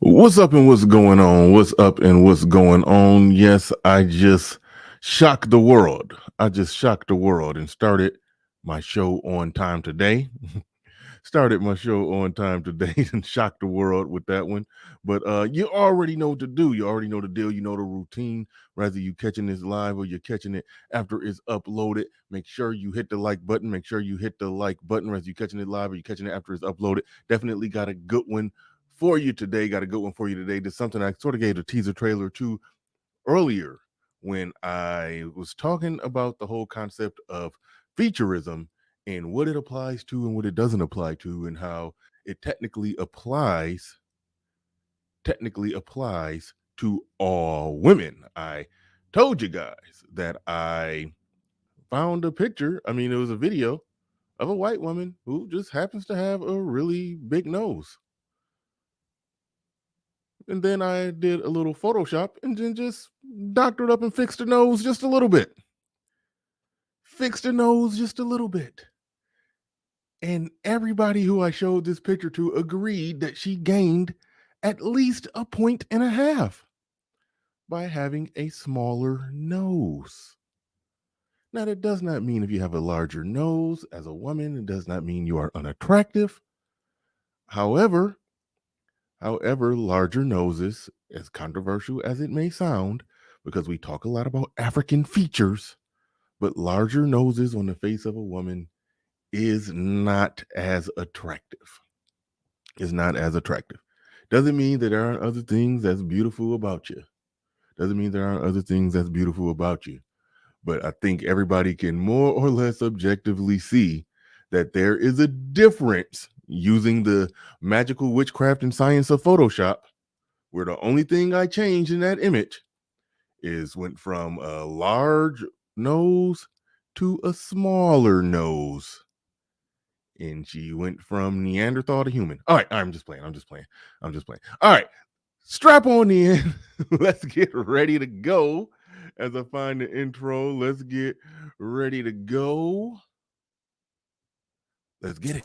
What's up and what's going on? What's up and what's going on? Yes, I just shocked the world. I just shocked the world and started my show on time today. Started my show on time today and shocked the world with that one. But you already know what to do. You already know the deal. You know the routine. Whether you catching this live or you're catching it after it's uploaded, make sure you hit the like button. Make sure you hit the like button. Whether you catching it live or you catching it after it's uploaded. Definitely got a good one for you today. Got a good one for you today. This is something I sort of gave a teaser trailer to earlier when I was talking about the whole concept of featurism and what it applies to and what it doesn't apply to, and how it technically applies to all women. I told you guys that I found a picture. I mean, it was a video of a white woman who just happens to have a really big nose. And then I did a little Photoshop and then just doctored up and fixed the nose just a little bit. Fixed the nose just a little bit. And everybody who I showed this picture to agreed that she gained at least a point and a half by having a smaller nose. Now, that does not mean if you have a larger nose as a woman, it does not mean you are unattractive. However, larger noses, as controversial as it may sound, because we talk a lot about African features, but larger noses on the face of a woman is not as attractive. Is not as attractive. Doesn't mean that there aren't other things that's beautiful about you. Doesn't mean there aren't other things that's beautiful about you. But I think everybody can more or less objectively see that there is a difference using the magical witchcraft and science of Photoshop, where the only thing I changed in that image is went from a large nose to a smaller nose. And she went from Neanderthal to human. All right, I'm just playing. All right, strap on in. Let's get ready to go. As I find the intro, let's get ready to go. Let's get it.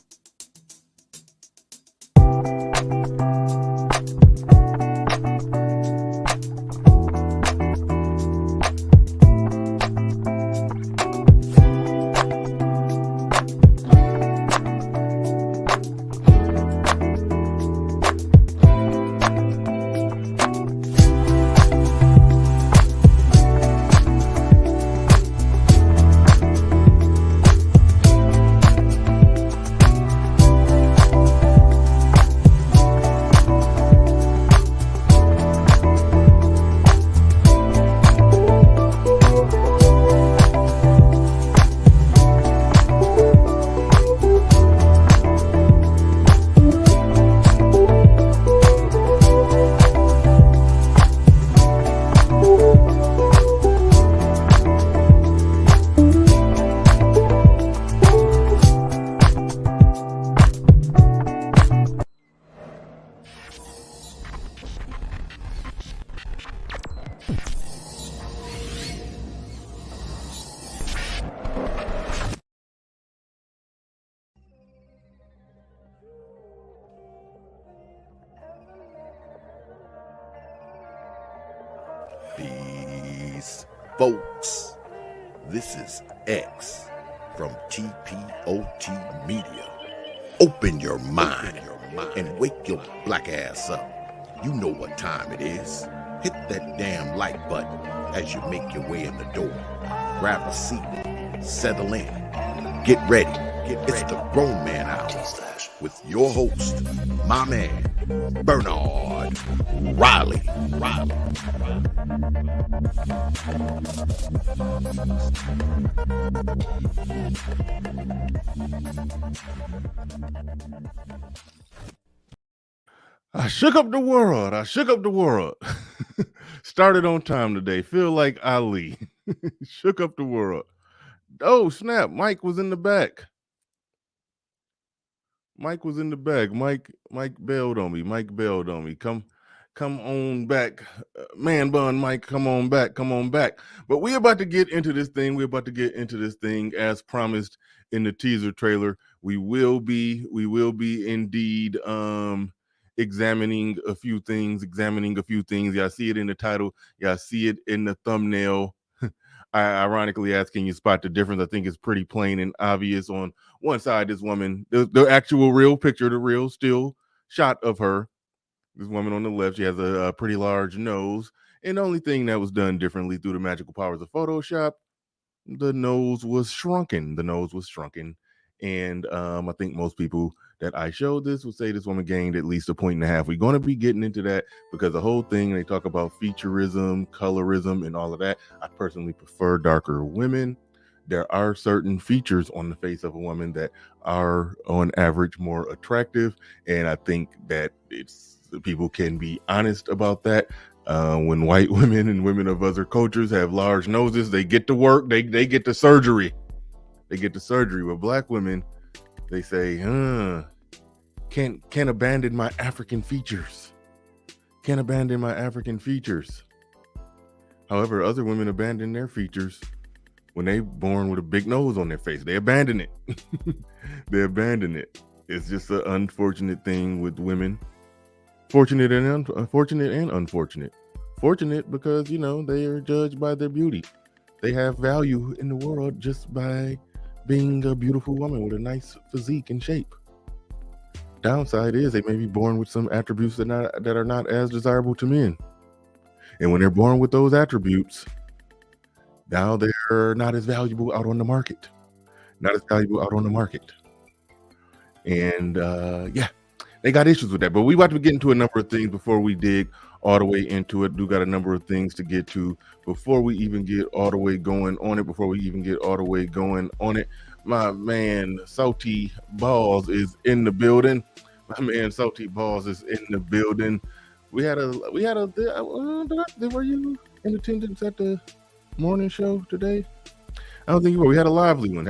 Peace, folks. This is X from TPOT Media. Open your mind and wake your black ass up. You know what time it is. Hit that damn like button as you make your way in the door. Grab a seat, settle in, get ready. It's the Grown Man Hour with your host, my man, Bernard Riley. I shook up the world. Started on time today. Feel like Ali. Shook up the world. Oh, snap. Mike was in the back. Mike bailed on me. Come on back. Man bun Mike, come on back. But we're about to get into this thing. As promised in the teaser trailer. We will be indeed examining a few things. Y'all see it in the title. Y'all see it in the thumbnail. I ironically asked, can you spot the difference? I think it's pretty plain and obvious. On one side, this woman, the actual real picture, the real still shot of her. This woman on the left, she has a pretty large nose. And the only thing that was done differently through the magical powers of Photoshop, the nose was shrunken. And I think most people that I showed this would say this woman gained at least 1.5 points. We're going to be getting into that because the whole thing, they talk about featurism, colorism, and all of that. I personally prefer darker women. There are certain features on the face of a woman that are on average more attractive, and I think that people can be honest about that. When white women and women of other cultures have large noses, they get to work, they get the surgery. But black women, they say, can't abandon my African features. However, other women abandon their features when they born with a big nose on their face. They abandon it. It's just an unfortunate thing with women. Fortunate and unfortunate. Fortunate because, they are judged by their beauty. They have value in the world just by being a beautiful woman with a nice physique and shape. Downside is they may be born with some attributes that are not as desirable to men. And when they're born with those attributes, now they're not as valuable out on the market. And they got issues with that. But we about to get into a number of things before we dig all the way into it. Do got a number of things to get to before we even get all the way going on it. My man Salty Balls is in the building. Were you in attendance at the morning show today? I don't think you were. We had a lively one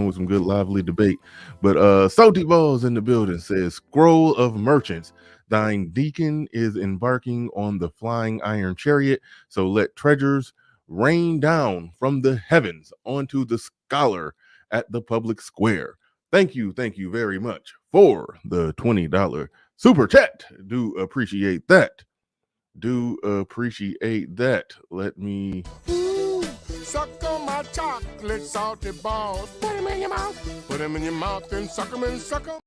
with some good lively debate. But Salty Balls in the building says, Scroll of Merchants, thine deacon is embarking on the flying iron chariot, so let treasures rain down from the heavens onto the scholar at the public square. Thank you very much for the $20 super chat. Do appreciate that. Let me... Suck on my chocolate salty balls. Put them in your mouth. Put them in your mouth and suck them and suck them.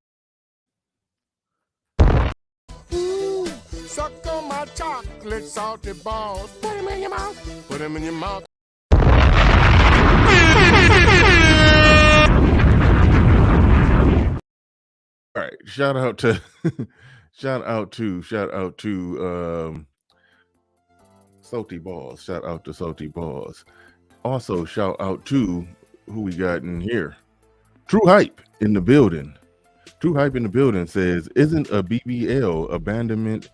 Suck on my chocolate salty balls. Put them in your mouth. Put them in your mouth. All right. Shout out to Salty Balls. Also, shout out to who we got in here. True Hype in the building. Says, isn't a BBL abandonment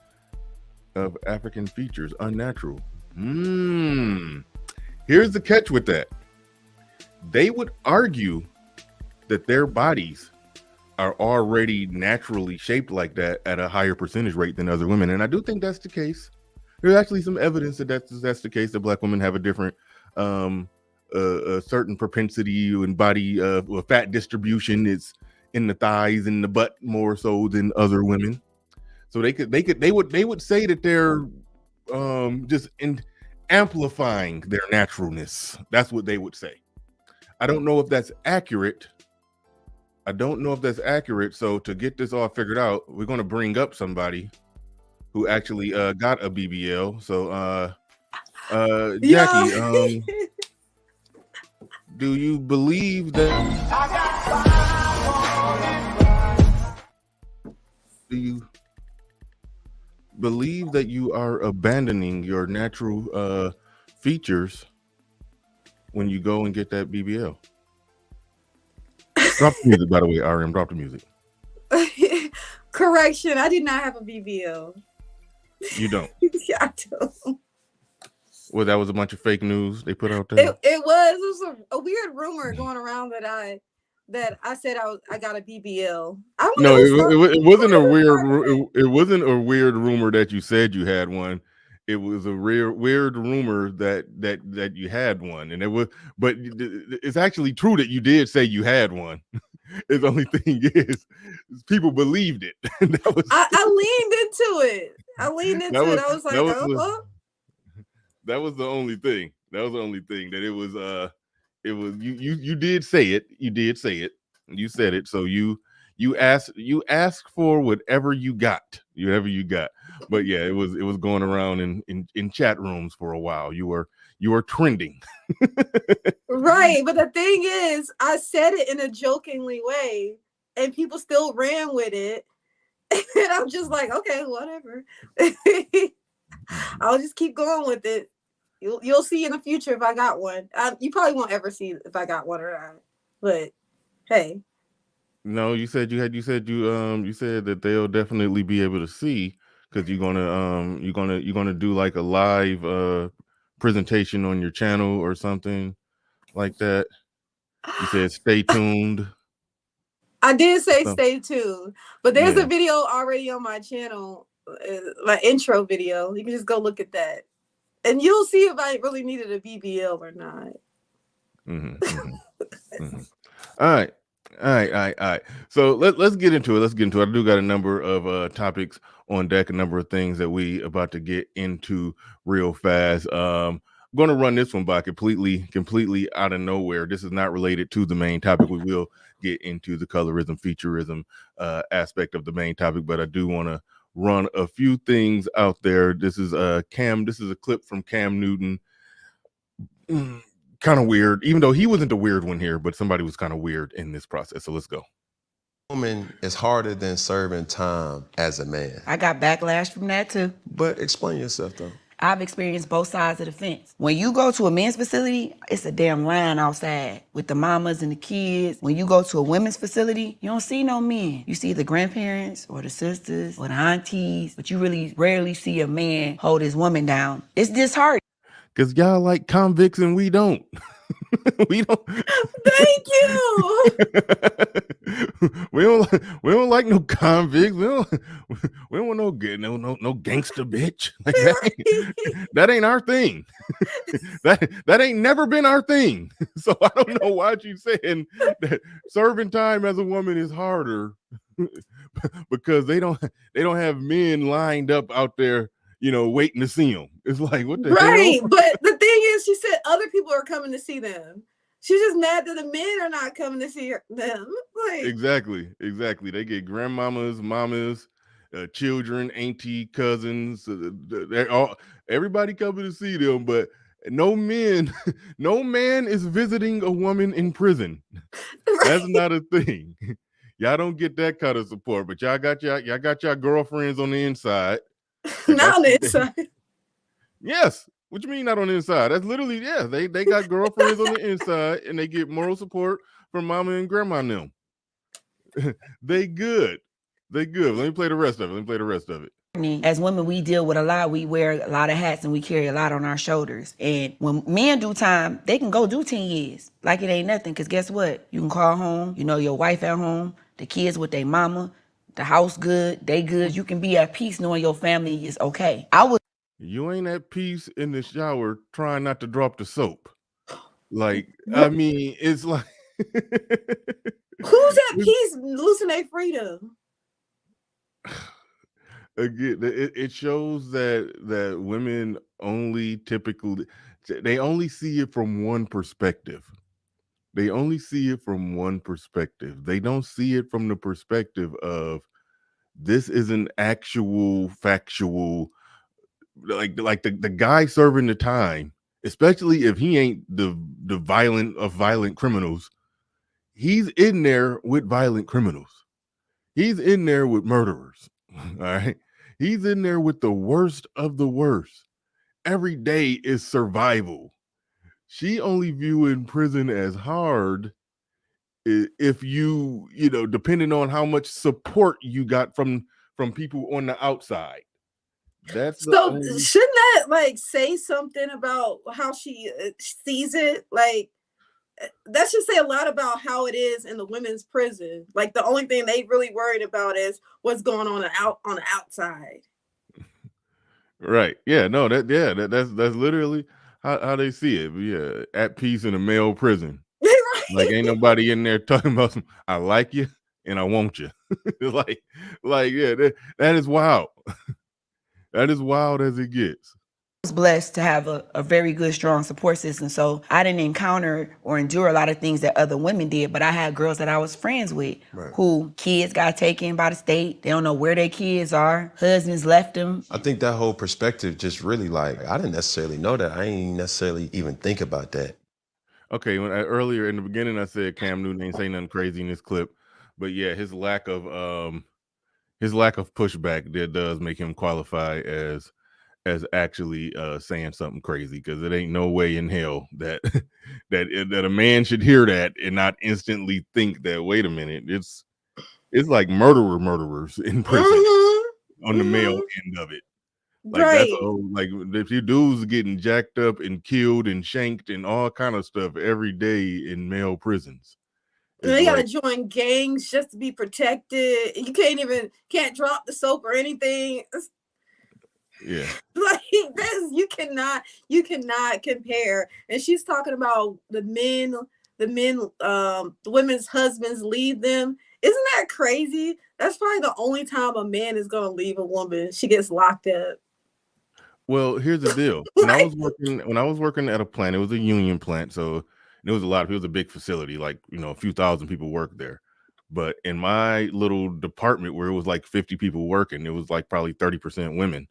of African features unnatural? Here's the catch with that. They would argue that their bodies are already naturally shaped like that at a higher percentage rate than other women. And I do think that's the case. There's actually some evidence that that's the case, that black women have a different a certain propensity and body fat distribution is in the thighs and the butt more so than other women. So they would say that they're just amplifying their naturalness. That's what they would say. I don't know if that's accurate. So to get this all figured out, we're going to bring up somebody who actually got a BBL. So Jackie, do you believe that you are abandoning your natural features when you go and get that BBL? Drop the music, by the way, RM. Drop the music. Correction, I did not have a BBL. You don't? Yeah, I do. Well, that was a bunch of fake news they put out there. It was a weird rumor going around that I said I got a BBL. It wasn't a weird rumor that you said you had one. It was a weird rumor that you had one, and but it's actually true that you did say you had one. His only thing is people believed it. That was I leaned into it. I leaned into that was it. I was like, that was oh, the, oh. that was the only thing. That was the only thing that it was you did say it. You did say it. You said it. So you asked for whatever you got. Whatever you got. But yeah, it was going around in chat rooms for a while. You were trending. Right. But the thing is, I said it in a jokingly way, and people still ran with it. And I'm just like, okay, whatever. I'll just keep going with it. You'll see in the future if I got one. You probably won't ever see if I got one or not. But hey. No, you said you said that they'll definitely be able to see because you're gonna do like a live presentation on your channel or something like that. You said stay tuned. I did say So, stay tuned, but there's yeah. a video already on my channel, my intro video. You can just go look at that, and you'll see if I really needed a BBL or not. All right. So let's get into it. I do got a number of topics on deck, a number of things that we about to get into real fast. I'm going to run this one by completely out of nowhere. This is not related to the main topic. We will get into the colorism, featurism aspect of the main topic, but I do want to run a few things out there. This is a clip from Cam Newton. Kind of weird, even though he wasn't the weird one here, but somebody was kind of weird in this process. So let's go. Woman is harder than serving time as a man. I got backlash from that too. But explain yourself though. I've experienced both sides of the fence. When you go to a men's facility, it's a damn line outside with the mamas and the kids. When you go to a women's facility, you don't see no men. You see the grandparents or the sisters or the aunties, but you really rarely see a man hold his woman down. It's disheartening. Because y'all like convicts and we don't. We don't. Thank you. we don't like no convicts. We don't want no gangster bitch. Like that ain't our thing. that ain't never been our thing. So I don't know why you saying that serving time as a woman is harder because they don't have men lined up out there, waiting to see them. It's like, what the right, hell? but the thing is, she said other people are coming to see them. She's just mad that the men are not coming to see them. Like, exactly. They get grandmamas, mamas, children, auntie, cousins. Everybody coming to see them, but no men, no man is visiting a woman in prison. Right. That's not a thing. Y'all don't get that kind of support, but y'all got y'all girlfriends on the inside. Not on the inside. Yes. What you mean not on the inside? That's literally, yeah. They got girlfriends on the inside and they get moral support from mama and grandma and them. They good. Let me play the rest of it. As women, we deal with a lot. We wear a lot of hats and we carry a lot on our shoulders. And when men do time, they can go do 10 years like it ain't nothing. Because guess what? You can call home. Your wife at home, the kids with their mama, the house good, they good. You can be at peace knowing your family is okay. You ain't at peace in the shower trying not to drop the soap. Like, I mean, it's like... Who's at peace losing their freedom? Again, it shows that women only typically... They only see it from one perspective. They don't see it from the perspective of this is an actual factual... Like the guy serving the time, especially if he ain't the violent criminals, he's in there with violent criminals. He's in there with murderers. All right. He's in there with the worst of the worst. Every day is survival. She only viewing prison as hard if you depending on how much support you got from people on the outside. That's so shouldn't that say something about how she sees it? Like, that should say a lot about how it is in the women's prison. Like, the only thing they really worried about is what's going on the outside. Right. Yeah. No. That's literally how they see it. Yeah. At peace in a male prison. Right. Like ain't nobody in there talking about some, I like you and I want you. like yeah, that is wild. That is wild as it gets. Was blessed to have a very good, strong support system. So I didn't encounter or endure a lot of things that other women did, but I had girls that I was friends with who kids got taken by the state. They don't know where their kids are. Husbands left them. I think that whole perspective just really like, I didn't necessarily know that. I ain't necessarily even think about that. Okay, when earlier in the beginning I said Cam Newton ain't say nothing crazy in this clip, but yeah, his lack of pushback that does make him qualify as actually saying something crazy, because it ain't no way in hell that that a man should hear that and not instantly think that, wait a minute, it's like murderers in prison on the male end of it. Like that's like if you dudes getting jacked up and killed and shanked and all kind of stuff every day in male prisons. They gotta join gangs just to be protected. You can't drop the soap or anything. Yeah. Like this, you cannot compare. And she's talking about the women's husbands leave them. Isn't that crazy? That's probably the only time a man is gonna leave a woman. She gets locked up. Well, here's the deal. When I was working at a plant, it was a union plant, so there was a lot of people. It was a big facility, like a few thousand people worked there. But in my little department where it was like 50 people working, it was like probably 30% women.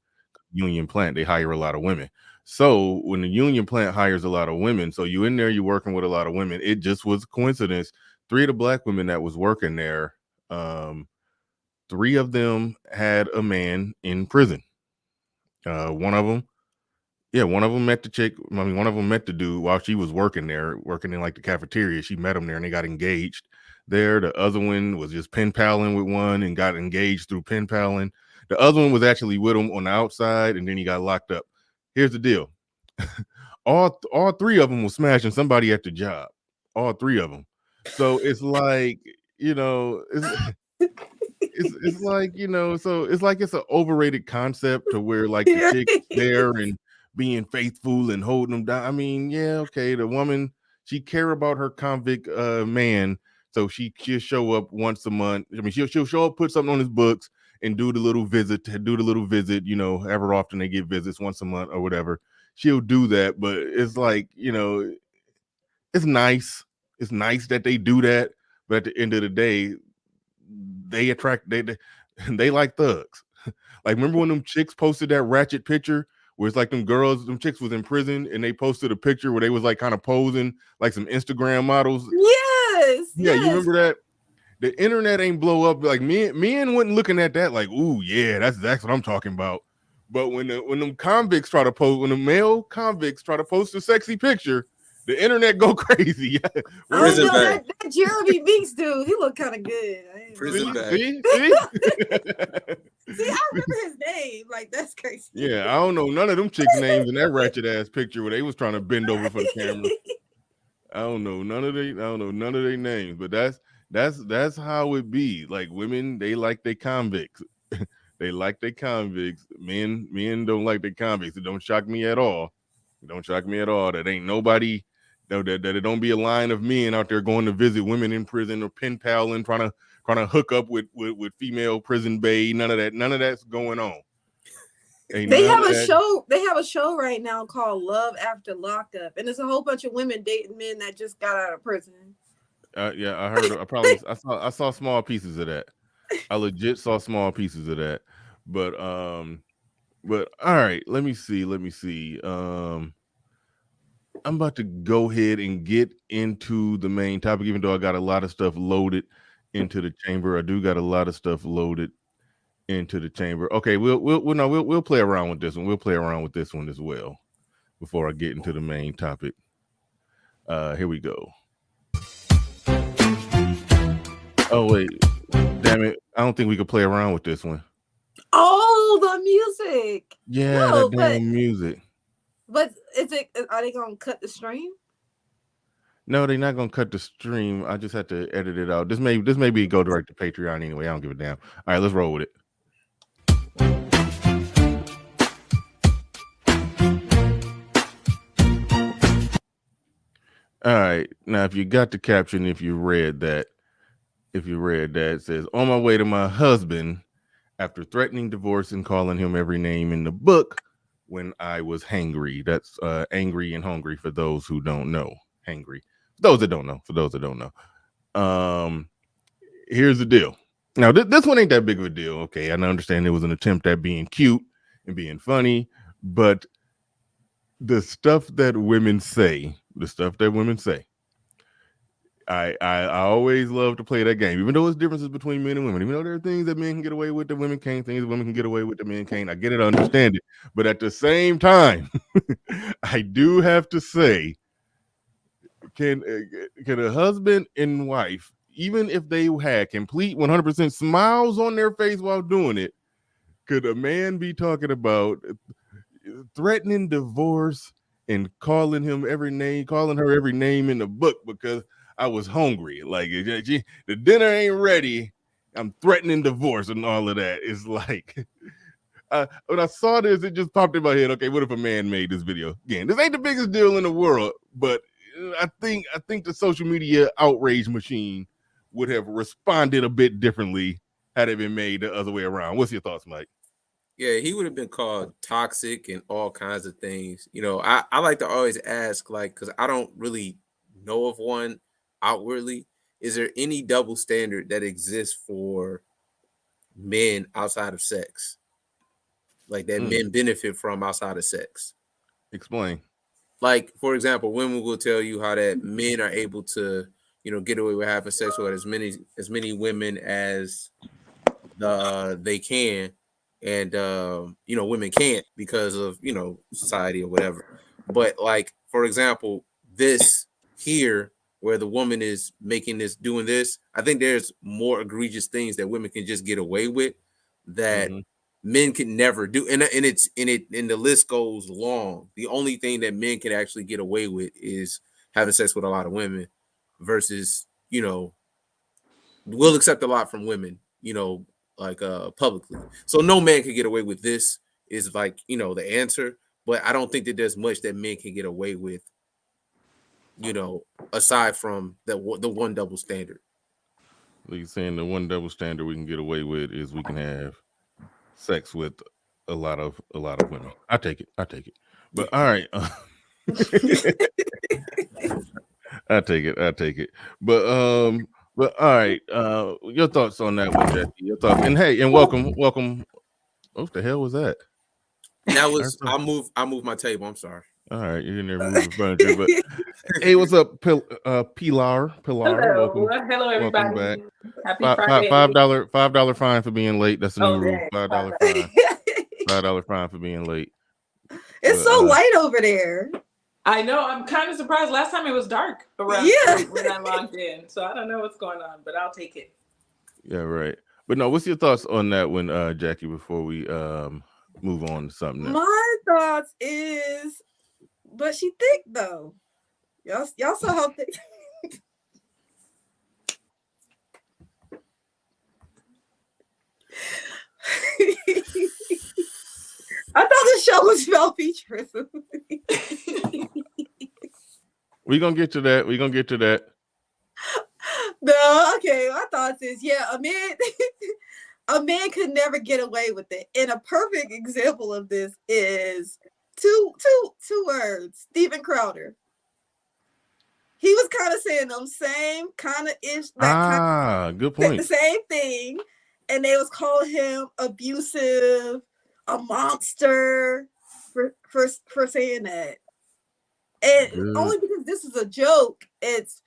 Union plant, they hire a lot of women. So when the union plant hires a lot of women, so you in there, you're working with a lot of women. It just was a coincidence. 3 of the black women that was working there, 3 of them had a man in prison. One of them met the chick. I mean, one of them met the dude while she was working there, working in like the cafeteria. She met him there and they got engaged there. The other one was just pen paling with one and got engaged through pen paling. The other one was actually with him on the outside, and then he got locked up. Here's the deal. all 3 of them were smashing somebody at the job. All 3 of them. So it's like, it's like, so it's like it's an overrated concept to where like the chick's there and being faithful and holding them down. I mean, yeah, okay, the woman, she care about her convict man, so she'll show up once a month. I mean, she'll show up, put something on his books, and do the little visit, however often they get visits, once a month or whatever. She'll do that, but it's like, it's nice. It's nice that they do that, but at the end of the day, they like thugs. Like, remember when them chicks posted that ratchet picture where it's like them chicks was in prison and they posted a picture where they was like kind of posing like some Instagram models? Yes. Yeah, you remember that? The internet ain't blow up. Like men wasn't looking at that like, ooh, yeah, that's what I'm talking about. But when the male convicts try to post a sexy picture, the internet go crazy. That Jeremy Meeks dude, he looked kind of good. Prison bag. See, I remember his name. Like, that's crazy. Yeah, I don't know none of them chicks' names in that ratchet ass picture where they was trying to bend over for the camera. I don't know none of their names, but that's how it be. Like, women, they like their convicts. They like their convicts. Men don't like their convicts. It don't shock me at all. That ain't nobody. That it don't be a line of men out there going to visit women in prison or pen paling, trying to hook up with female prison bae. None of that's going on. They have a show right now called Love After Lockup, and there's a whole bunch of women dating men that just got out of prison. Yeah, I heard. I saw small pieces of that. I legit saw small pieces of that. But all right, let me see. I'm about to go ahead and get into the main topic, even though I got a lot of stuff loaded into the chamber. I do got a lot of stuff loaded into the chamber. Okay, we'll play around with this one. We'll play around with this one as well before I get into the main topic. Here we go. Oh wait, damn it! I don't think we could play around with this one. Oh, the music. Yeah, no, that damn music. But are they gonna cut the stream? No, they're not gonna cut the stream. I just had to edit it out. This may be go direct to Patreon anyway. I don't give a damn. All right, let's roll with it. All right. Now, if you got the caption, if you read that, it says, "On my way to my husband after threatening divorce and calling him every name in the book when I was hangry." That's angry and hungry for those who don't know. Hangry. For those that don't know. Here's the deal. Now, this one ain't that big of a deal. Okay, I understand it was an attempt at being cute and being funny, but the stuff that women say, I always love to play that game, even though there's differences between men and women. Even though there are things that men can get away with that women can't, things that women can get away with that men can't. I get it, I understand it. But at the same time, I do have to say, can a husband and wife, even if they had complete 100% smiles on their face while doing it, could a man be talking about threatening divorce and calling her every name in the book because I was hungry? Like, the dinner ain't ready. I'm threatening divorce and all of that. It's like, when I saw this, it just popped in my head. Okay, what if a man made this video? Again, this ain't the biggest deal in the world, but I think the social media outrage machine would have responded a bit differently had it been made the other way around. What's your thoughts, Mike? Yeah, he would have been called toxic and all kinds of things. I like to always ask, like, because I don't really know of one outwardly. Is there any double standard that exists for men outside of sex? Like that men benefit from outside of sex? Explain. Like, for example, women will tell you how that men are able to, get away with having sex with as many women as they can, and women can't because of society or whatever. But like, for example, this here where the woman is doing this, I think there's more egregious things that women can just get away with that men can never do, and the list goes long. The only thing that men can actually get away with is having sex with a lot of women versus we'll accept a lot from women, like publicly. So no man can get away with this is like, the answer. But I don't think that there's much that men can get away with, aside from the one double standard. Like you're saying, the one double standard we can get away with is we can have sex with a lot of women. I take it. But all right. I take it. But all right. Your thoughts on that one, Jesse? Your thoughts, and hey, and welcome. What the hell was that? That was I moved my table. I'm sorry. All right, you're in there moving furniture. But hey, what's up, Pilar? Hello, hello, everybody. Welcome back. Happy Friday. $5 fine for being late. That's the new rule. $5 fine. $5 fine for being late. It's so light over there. I know. I'm kind of surprised. Last time it was dark around when I logged in, so I don't know what's going on, but I'll take it. Yeah, right. But no, what's your thoughts on that one, Jackie? Before we move on to something else? My thoughts is, but she thick though. Y'all saw how thick. I thought the show was about Featurism. We're gonna get to that. No, okay. My thoughts is, a man could never get away with it. And a perfect example of this is two words. Steven Crowder. He was kind of saying them same kind of ish. Good point. The same thing, and they was calling him abusive, a monster for saying that. And only because this is a joke, it's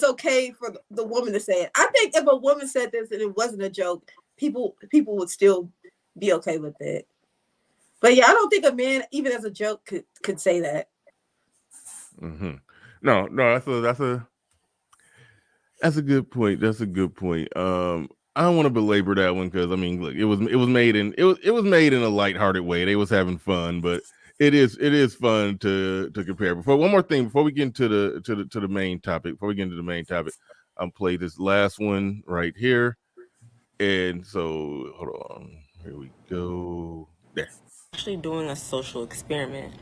okay for the woman to say it. I think if a woman said this and it wasn't a joke, people would still be okay with it. But yeah, I don't think a man, even as a joke, could say that. No, that's a good point. I don't want to belabor that one because I mean, look, it was made in a lighthearted way. They was having fun, but it is fun to compare. One more thing before we get into the main topic. I'm play this last one right here, and so hold on. Here we go. There. Actually doing a social experiment.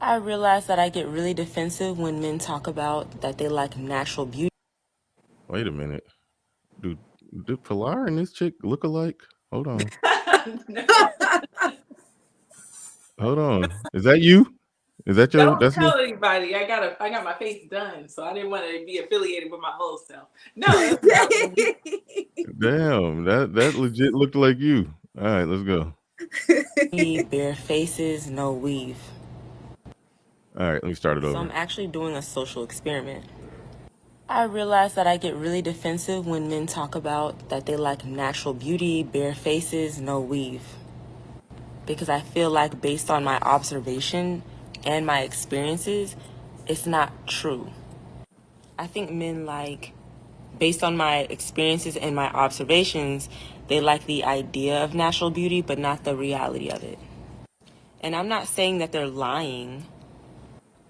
I realize that I get really defensive when men talk about that they like natural beauty. Wait a minute. Do Pilar and this chick look alike? Hold on. Hold on. Is that you? Is that your? Don't That's you. tell anybody. I got my face done, so I didn't want to be affiliated with my whole self. No, that's not me. Damn. That legit looked like you. All right, let's go. Bare faces, no weave. All right, let me start it So over. I'm actually doing a social experiment. I realize that I get really defensive when men talk about that they like natural beauty, bare faces, no weave. Because I feel like based on my observation and my experiences, it's not true. I think men like, based on my experiences and my observations, they like the idea of natural beauty, but not the reality of it. And I'm not saying that they're lying,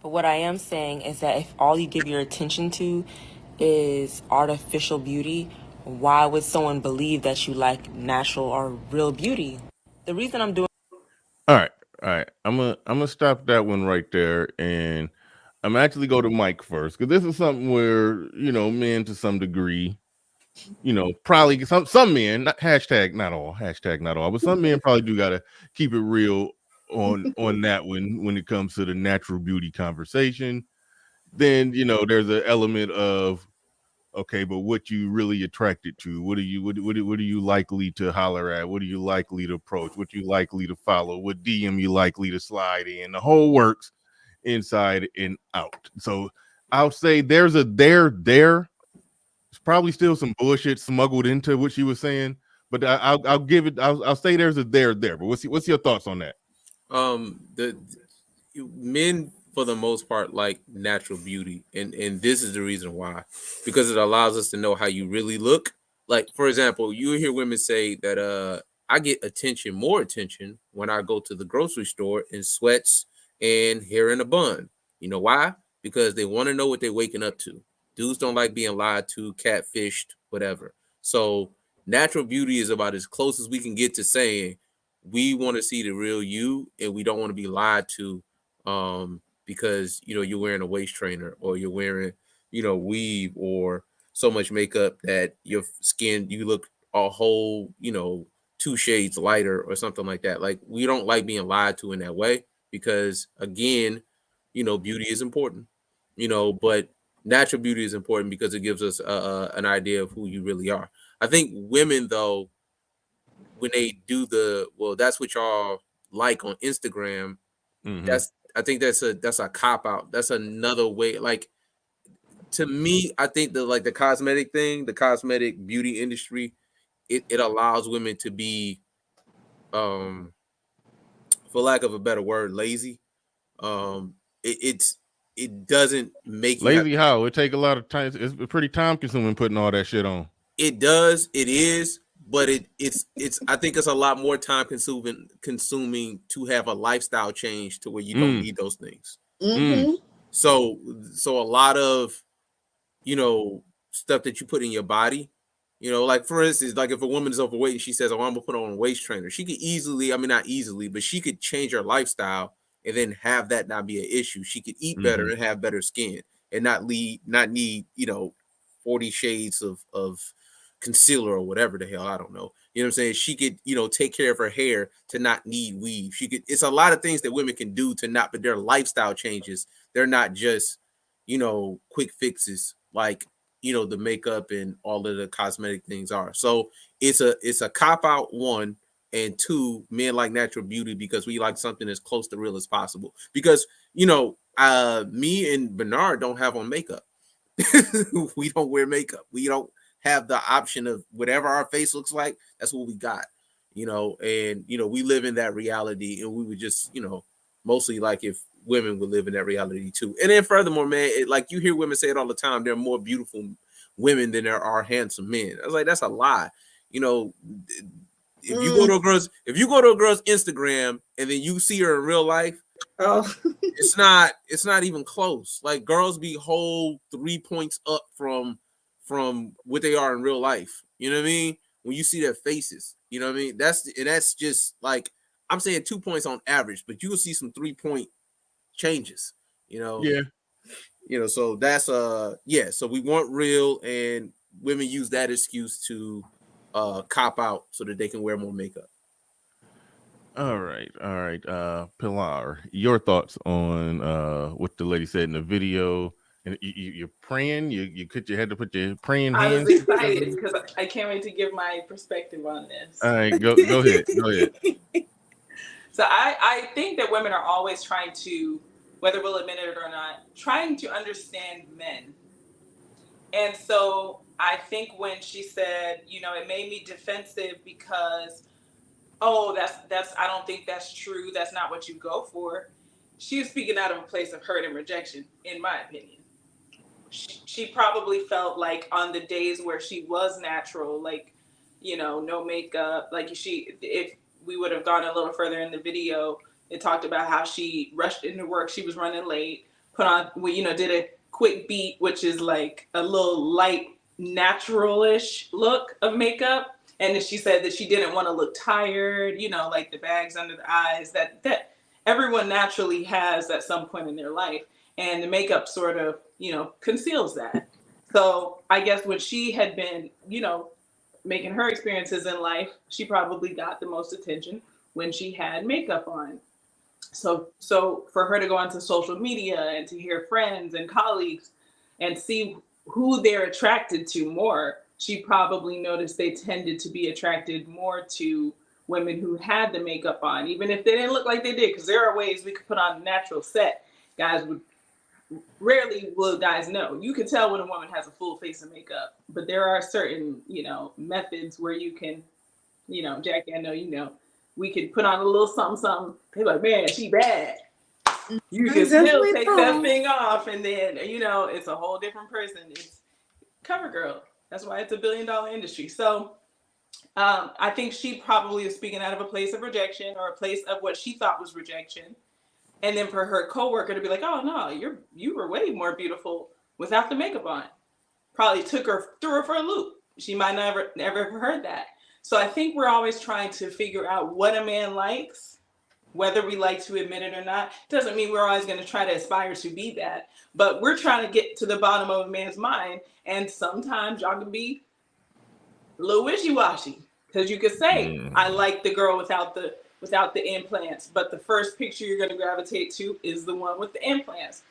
but what I am saying is that if all you give your attention to is artificial beauty, why would someone believe that you like natural or real beauty? The reason I'm doing All right, all right. I'm gonna stop that one right there, and I'm actually go to Mike first because this is something where men to some degree, probably some men, not hashtag not all, but some men probably do gotta keep it real on that when it comes to the natural beauty conversation. Then there's an element of okay, but what you really attracted to? What are you likely to holler at? What are you likely to approach? What you likely to follow? What DM you likely to slide in? The whole works inside and out. So I'll say there's a there. It's probably still some bullshit smuggled into what she was saying, but I'll give it. I'll say there's a there. But what's your thoughts on that? The men for the most part like natural beauty, and this is the reason why, because it allows us to know how you really look. Like, for example, you hear women say that I get more attention when I go to the grocery store in sweats and hair in a bun. You know why? Because they want to know what they're waking up to. Dudes don't like being lied to, catfished, whatever. So natural beauty is about as close as we can get to saying we want to see the real you, and we don't want to be lied to because you're wearing a waist trainer, or you're wearing weave, or so much makeup that your skin, you look a whole 2 shades lighter or something like that. Like, we don't like being lied to in that way, because again, beauty is important, but natural beauty is important because it gives us an idea of who you really are. I think women, though, when they do that's what y'all like on Instagram. Mm-hmm. I think that's a cop out. That's another way. Like, to me, I think the cosmetic thing, the cosmetic beauty industry, it allows women to be, for lack of a better word, lazy. Um, it doesn't make you have. Lazy how? It take a lot of time. It's pretty time consuming putting all that shit on. It does. It is. But it's. I think it's a lot more time consuming to have a lifestyle change to where you don't need those things. Mm-hmm. So a lot of stuff that you put in your body, like, for instance, like if a woman is overweight and she says, "Oh, I'm gonna put on a waist trainer," she could easily, I mean, not easily, but she could change her lifestyle and then have that not be an issue. She could eat better and have better skin, and not need 40 shades of concealer or whatever the hell, I don't know. You know what I'm saying? She could, take care of her hair to not need weave. She could, it's a lot of things that women can do to not, but their lifestyle changes. They're not just, quick fixes like, the makeup and all of the cosmetic things are. So it's a cop out, one, and two, men like natural beauty because we like something as close to real as possible. Because, me and Bernard don't have on makeup. We don't wear makeup. We don't have the option of whatever our face looks like. That's what we got, and we live in that reality, and we would just, mostly like if women would live in that reality too. And then furthermore, man, like you hear women say it all the time, there are more beautiful women than there are handsome men. I was like, that's a lie. If you go to a girl's Instagram and then you see her in real life, it's not even close. Like, girls be whole 3 points up from what they are in real life. You know what I mean? When you see their faces, you know what I mean? That's just like, I'm saying 2 points on average, but you will see some 3-point changes, Yeah. So that's so we want real, and women use that excuse to cop out so that they can wear more makeup. All right. Pilar, your thoughts on what the lady said in the video. And you're praying, you had to put your praying I was hands. excited because I can't wait to give my perspective on this. All right, go ahead. So I think that women are always trying to, whether we'll admit it or not, trying to understand men. And so I think when she said, it made me defensive because, oh, that's I don't think that's true. That's not what you go for. She was speaking out of a place of hurt and rejection, in my opinion. She probably felt like on the days where she was natural, like, no makeup, like if we would have gone a little further in the video, it talked about how she rushed into work, she was running late, put on, did a quick beat, which is like a little light, natural-ish look of makeup. And then she said that she didn't want to look tired, like the bags under the eyes that everyone naturally has at some point in their life. And the makeup sort of, conceals that. So I guess when she had been, making her experiences in life, she probably got the most attention when she had makeup on. So for her to go onto social media and to hear friends and colleagues and see who they're attracted to more, she probably noticed they tended to be attracted more to women who had the makeup on, even if they didn't look like they did, because there are ways we could put on a natural set. Rarely will guys know. You can tell when a woman has a full face of makeup, but there are certain, methods where you can, Jackie, I know, we could put on a little something. They're like, man, she bad. You can still take that thing off, and then, it's a whole different person. It's CoverGirl. That's why it's $1 billion industry. So I think she probably is speaking out of a place of rejection, or a place of what she thought was rejection. And then for her coworker to be like, oh no, you were way more beautiful without the makeup on. Probably threw her for a loop. She might never have heard that. So I think we're always trying to figure out what a man likes, whether we like to admit it or not. Doesn't mean we're always going to try to aspire to be that, but we're trying to get to the bottom of a man's mind. And sometimes y'all can be a little wishy-washy, because you could say, I like the girl without the implants, but the first picture you're going to gravitate to is the one with the implants.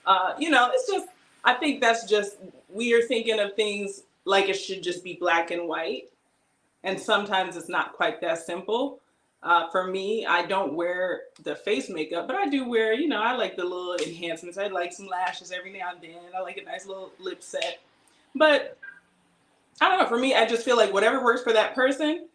It's just, I think that's just, we are thinking of things like it should just be black and white. And sometimes it's not quite that simple. For me, I don't wear the face makeup, but I do wear, I like the little enhancements. I like some lashes every now and then. I like a nice little lip set. But I don't know, for me, I just feel like whatever works for that person,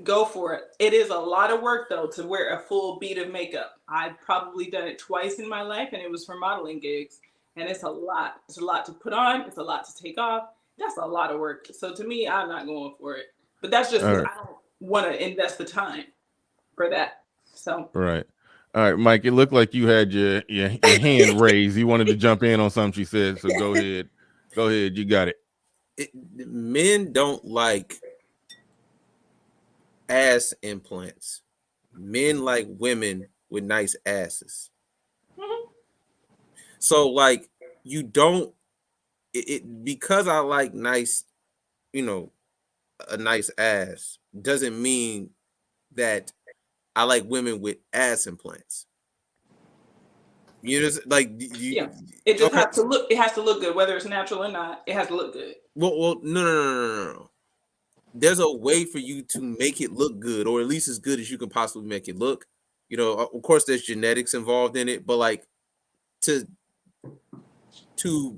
go for it. It is a lot of work, though, to wear a full beat of makeup. I've probably done it twice in my life, and it was for modeling gigs. And it's a lot. It's a lot to put on. It's a lot to take off. That's a lot of work. So to me, I'm not going for it. But that's just because I don't want to invest the time for that. So Right. All right, Mike, it looked like you had your hand raised. You wanted to jump in on something she said. So go ahead. You got it. Men don't like ass implants. Men like women with nice asses. Mm-hmm. So like, you don't because I like nice, a nice ass doesn't mean that I like women with ass implants. it just has to look. It has to look good, whether it's natural or not. It has to look good. Well, no. There's a way for you to make it look good, or at least as good as you can possibly make it look. Of course, there's genetics involved in it, but like to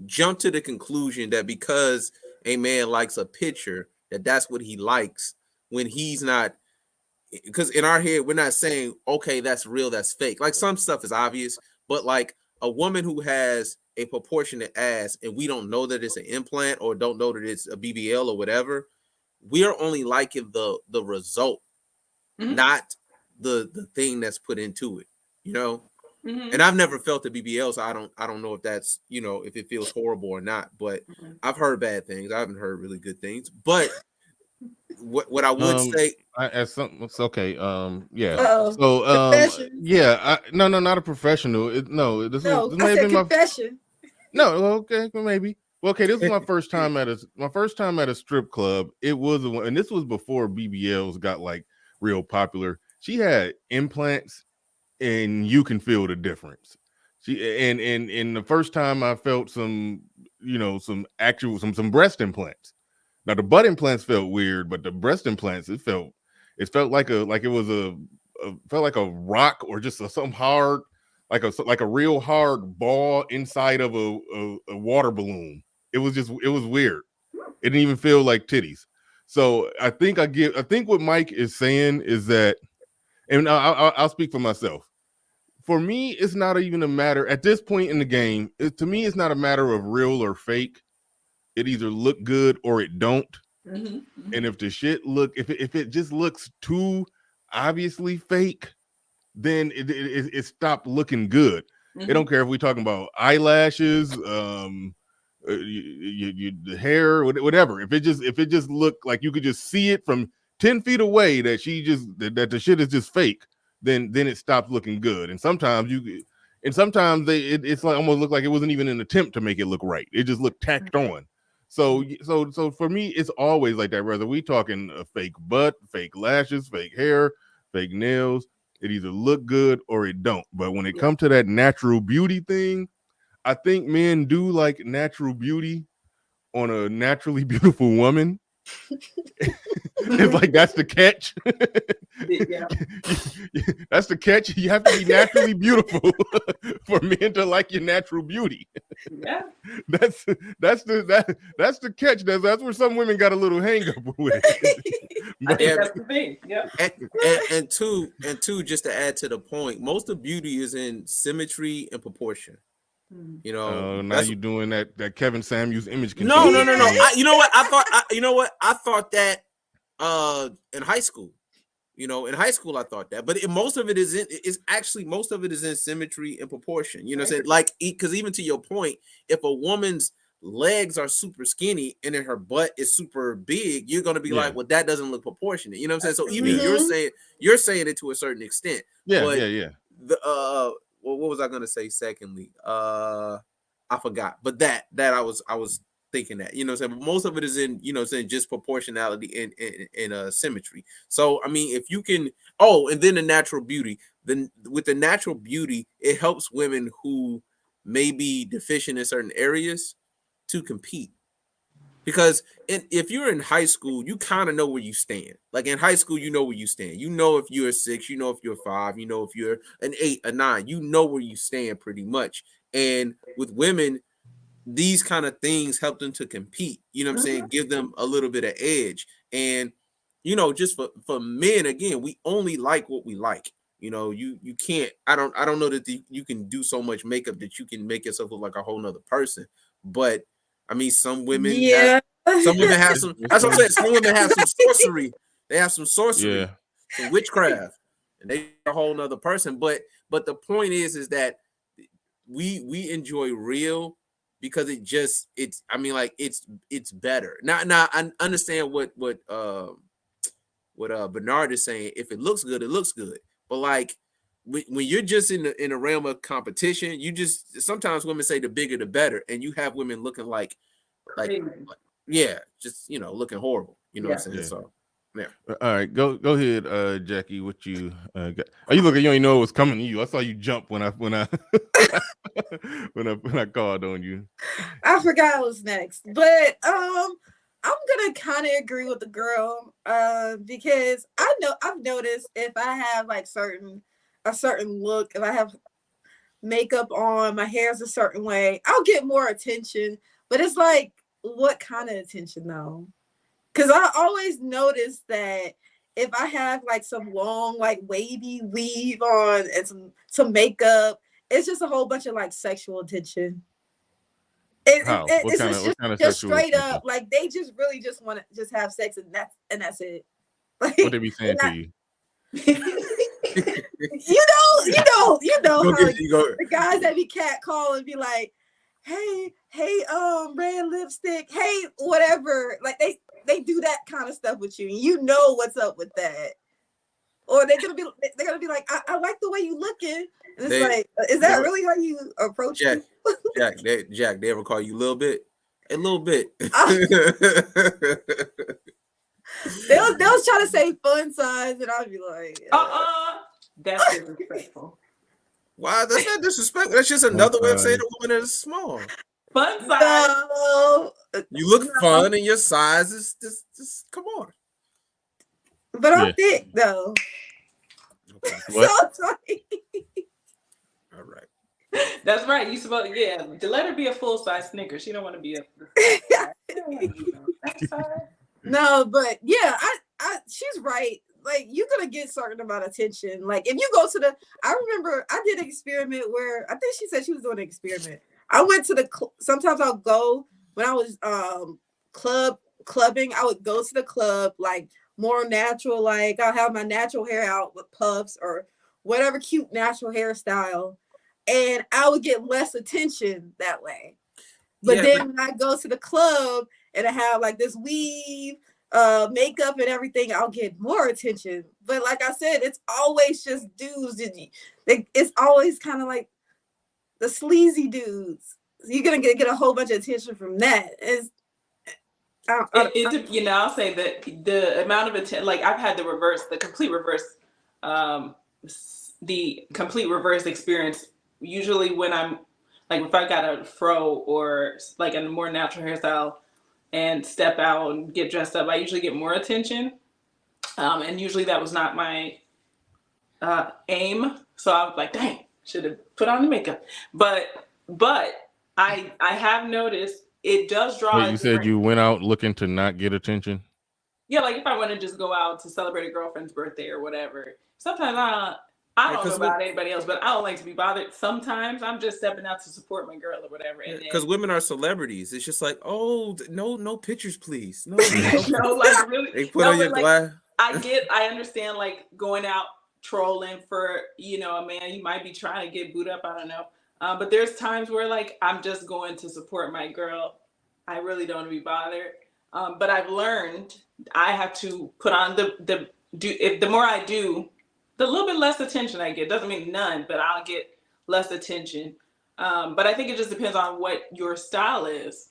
jump to the conclusion that because a man likes a picture, that's what he likes, when he's not. Because in our head, we're not saying, okay, that's real, that's fake. Like, some stuff is obvious, but like a woman who has a proportionate ass and we don't know that it's an implant, or don't know that it's a BBL or whatever, we are only liking the result, not the thing that's put into it, And I've never felt a BBL, so I don't know if that's, if it feels horrible or not, but I've heard bad things. I haven't heard really good things, but what I would say. As something, it's okay. Yeah. Uh-oh. So, Confession. yeah. No, not a professional. This No, may I have said been my confession. no. Okay, well, maybe. Well, okay, this was my first time at a strip club. It was and this was before BBLs got like real popular. She had implants, and you can feel the difference. And the first time I felt some, some actual some breast implants. Now the butt implants felt weird, but the breast implants it felt like felt like a rock or just some hard, like a real hard ball inside of a water balloon. It was weird. It didn't even feel like titties. So I think what Mike is saying is that, and I'll speak for myself. For me, it's not even a matter at this point in the game. To me, it's not a matter of real or fake. It either look good or it don't. And if the shit if it just looks too obviously fake, then it stopped looking good. It don't care if we're talking about eyelashes, the hair, whatever. If it just looked like you could just see it from 10 feet away that that the shit is just fake, then it stops looking good. And sometimes it's like almost look like it wasn't even an attempt to make it look right. It just looked tacked on. So for me, it's always like that. Whether we talking a fake butt, fake lashes, fake hair, fake nails, it either look good or it don't. But when it comes to that natural beauty thing, I think men do like natural beauty on a naturally beautiful woman. It's like that's the catch. Yeah. That's the catch. You have to be naturally beautiful for men to like your natural beauty. Yeah. That's the catch. That's where some women got a little hang up with it. I think that's the thing. Yeah. And two, just to add to the point, most of beauty is in symmetry and proportion. You know, now you're doing that Kevin Samuels image control. No. You know what? I thought that in high school. You know, in high school I thought that, but most of it is in symmetry and proportion. You know what I'm saying? Like, because even to your point, if a woman's legs are super skinny and then her butt is super big, you're gonna be like, well, that doesn't look proportionate. You know what I'm saying? So even you're saying it to a certain extent. Yeah. The well, what was I gonna say? Secondly, I forgot. But that I was thinking that, you know what I'm saying? But most of it is in, you know what I'm saying, just proportionality and symmetry. So I mean, if you can, and then the natural beauty. Then with the natural beauty, it helps women who may be deficient in certain areas to compete. Because if you're in high school, you kind of know where you stand. Like in high school, you know where you stand. You know if you're a 6, you know if you're a 5, you know if you're an 8, a 9. You know where you stand pretty much. And with women, these kind of things help them to compete. You know what I'm saying? Give them a little bit of edge. And you know, just for men, again, we only like what we like. You know, you can't. I don't know that you can do so much makeup that you can make yourself look like a whole nother person. But I mean, some women have some. That's what I'm saying. Some women have some sorcery. They have some sorcery, some witchcraft, and they are a whole nother person. But the point is that we enjoy real because it's better. Now I understand what Bernard is saying. If it looks good, it looks good. But like when you're just in a realm of competition, sometimes women say the bigger the better, and you have women looking like just looking horrible. You know what I'm saying? Yeah. So yeah. All right, go ahead, Jackie. What you got? Are you looking? You don't even know it was coming to you. I saw you jump when I when I called on you. I forgot what was next, but I'm gonna kind of agree with the girl because I've noticed if I have like a certain look, if I have makeup on, my hair's a certain way, I'll get more attention. But it's like, what kind of attention though? Because I always notice that if I have like some long, like wavy weave on and some makeup, it's just a whole bunch of like sexual attention. It's just straight up like they just really just want to just have sex and that's it. Like, what they be saying to you? you know how the guys that be catcall and be like, hey, red lipstick, hey, whatever. Like they they do that kind of stuff with you, and you know what's up with that. Or they're gonna be like, I like the way you looking. And it's like, is that really how you approach Jack? people? Jack, they ever call you a little bit? A little bit. They was trying to say fun size, and I'd be like, that's disrespectful. Why? That's not disrespectful. That's just another way of saying a woman that is small. Fun size. No, you look fun, and your size is just come on. But I'm thick though. Okay. So sorry. All right. That's right. You supposed to let her be a full size Snickers. She don't want to be a. No, but yeah, I she's right. Like you're gonna get a certain amount of attention. Like if you go to I remember I did an experiment where I think she said she was doing an experiment. I went to sometimes I'll go when I was clubbing. I would go to the club like more natural, like I'll have my natural hair out with puffs or whatever cute natural hairstyle, and I would get less attention that way. But then when I go to the club and I have like this weave, makeup and everything, I'll get more attention. But like I said, it's always just dudes. It's always kind of like the sleazy dudes. So you're gonna get a whole bunch of attention from that. I'll say that the amount of attention, like I've had the complete reverse experience. Usually when I'm like, if I got a fro or like a more natural hairstyle and step out and get dressed up, I usually get more attention. And usually that was not my aim. So I was like, dang, should have put on the makeup. But I have noticed it does draw. Wait, you said you went out looking to not get attention? Yeah, like if I want to just go out to celebrate a girlfriend's birthday or whatever. Sometimes I don't know about anybody else, but I don't like to be bothered. Sometimes I'm just stepping out to support my girl or whatever. Because women are celebrities. It's just like, oh, no pictures, please. No, no, like really. They put on your glass. I understand like going out trolling for, a man. You might be trying to get booed up. I don't know. But there's times where like I'm just going to support my girl. I really don't want to be bothered. But I've learned I have to put on the more I do, the little bit less attention I get. Doesn't mean none, but I'll get less attention. But I think it just depends on what your style is.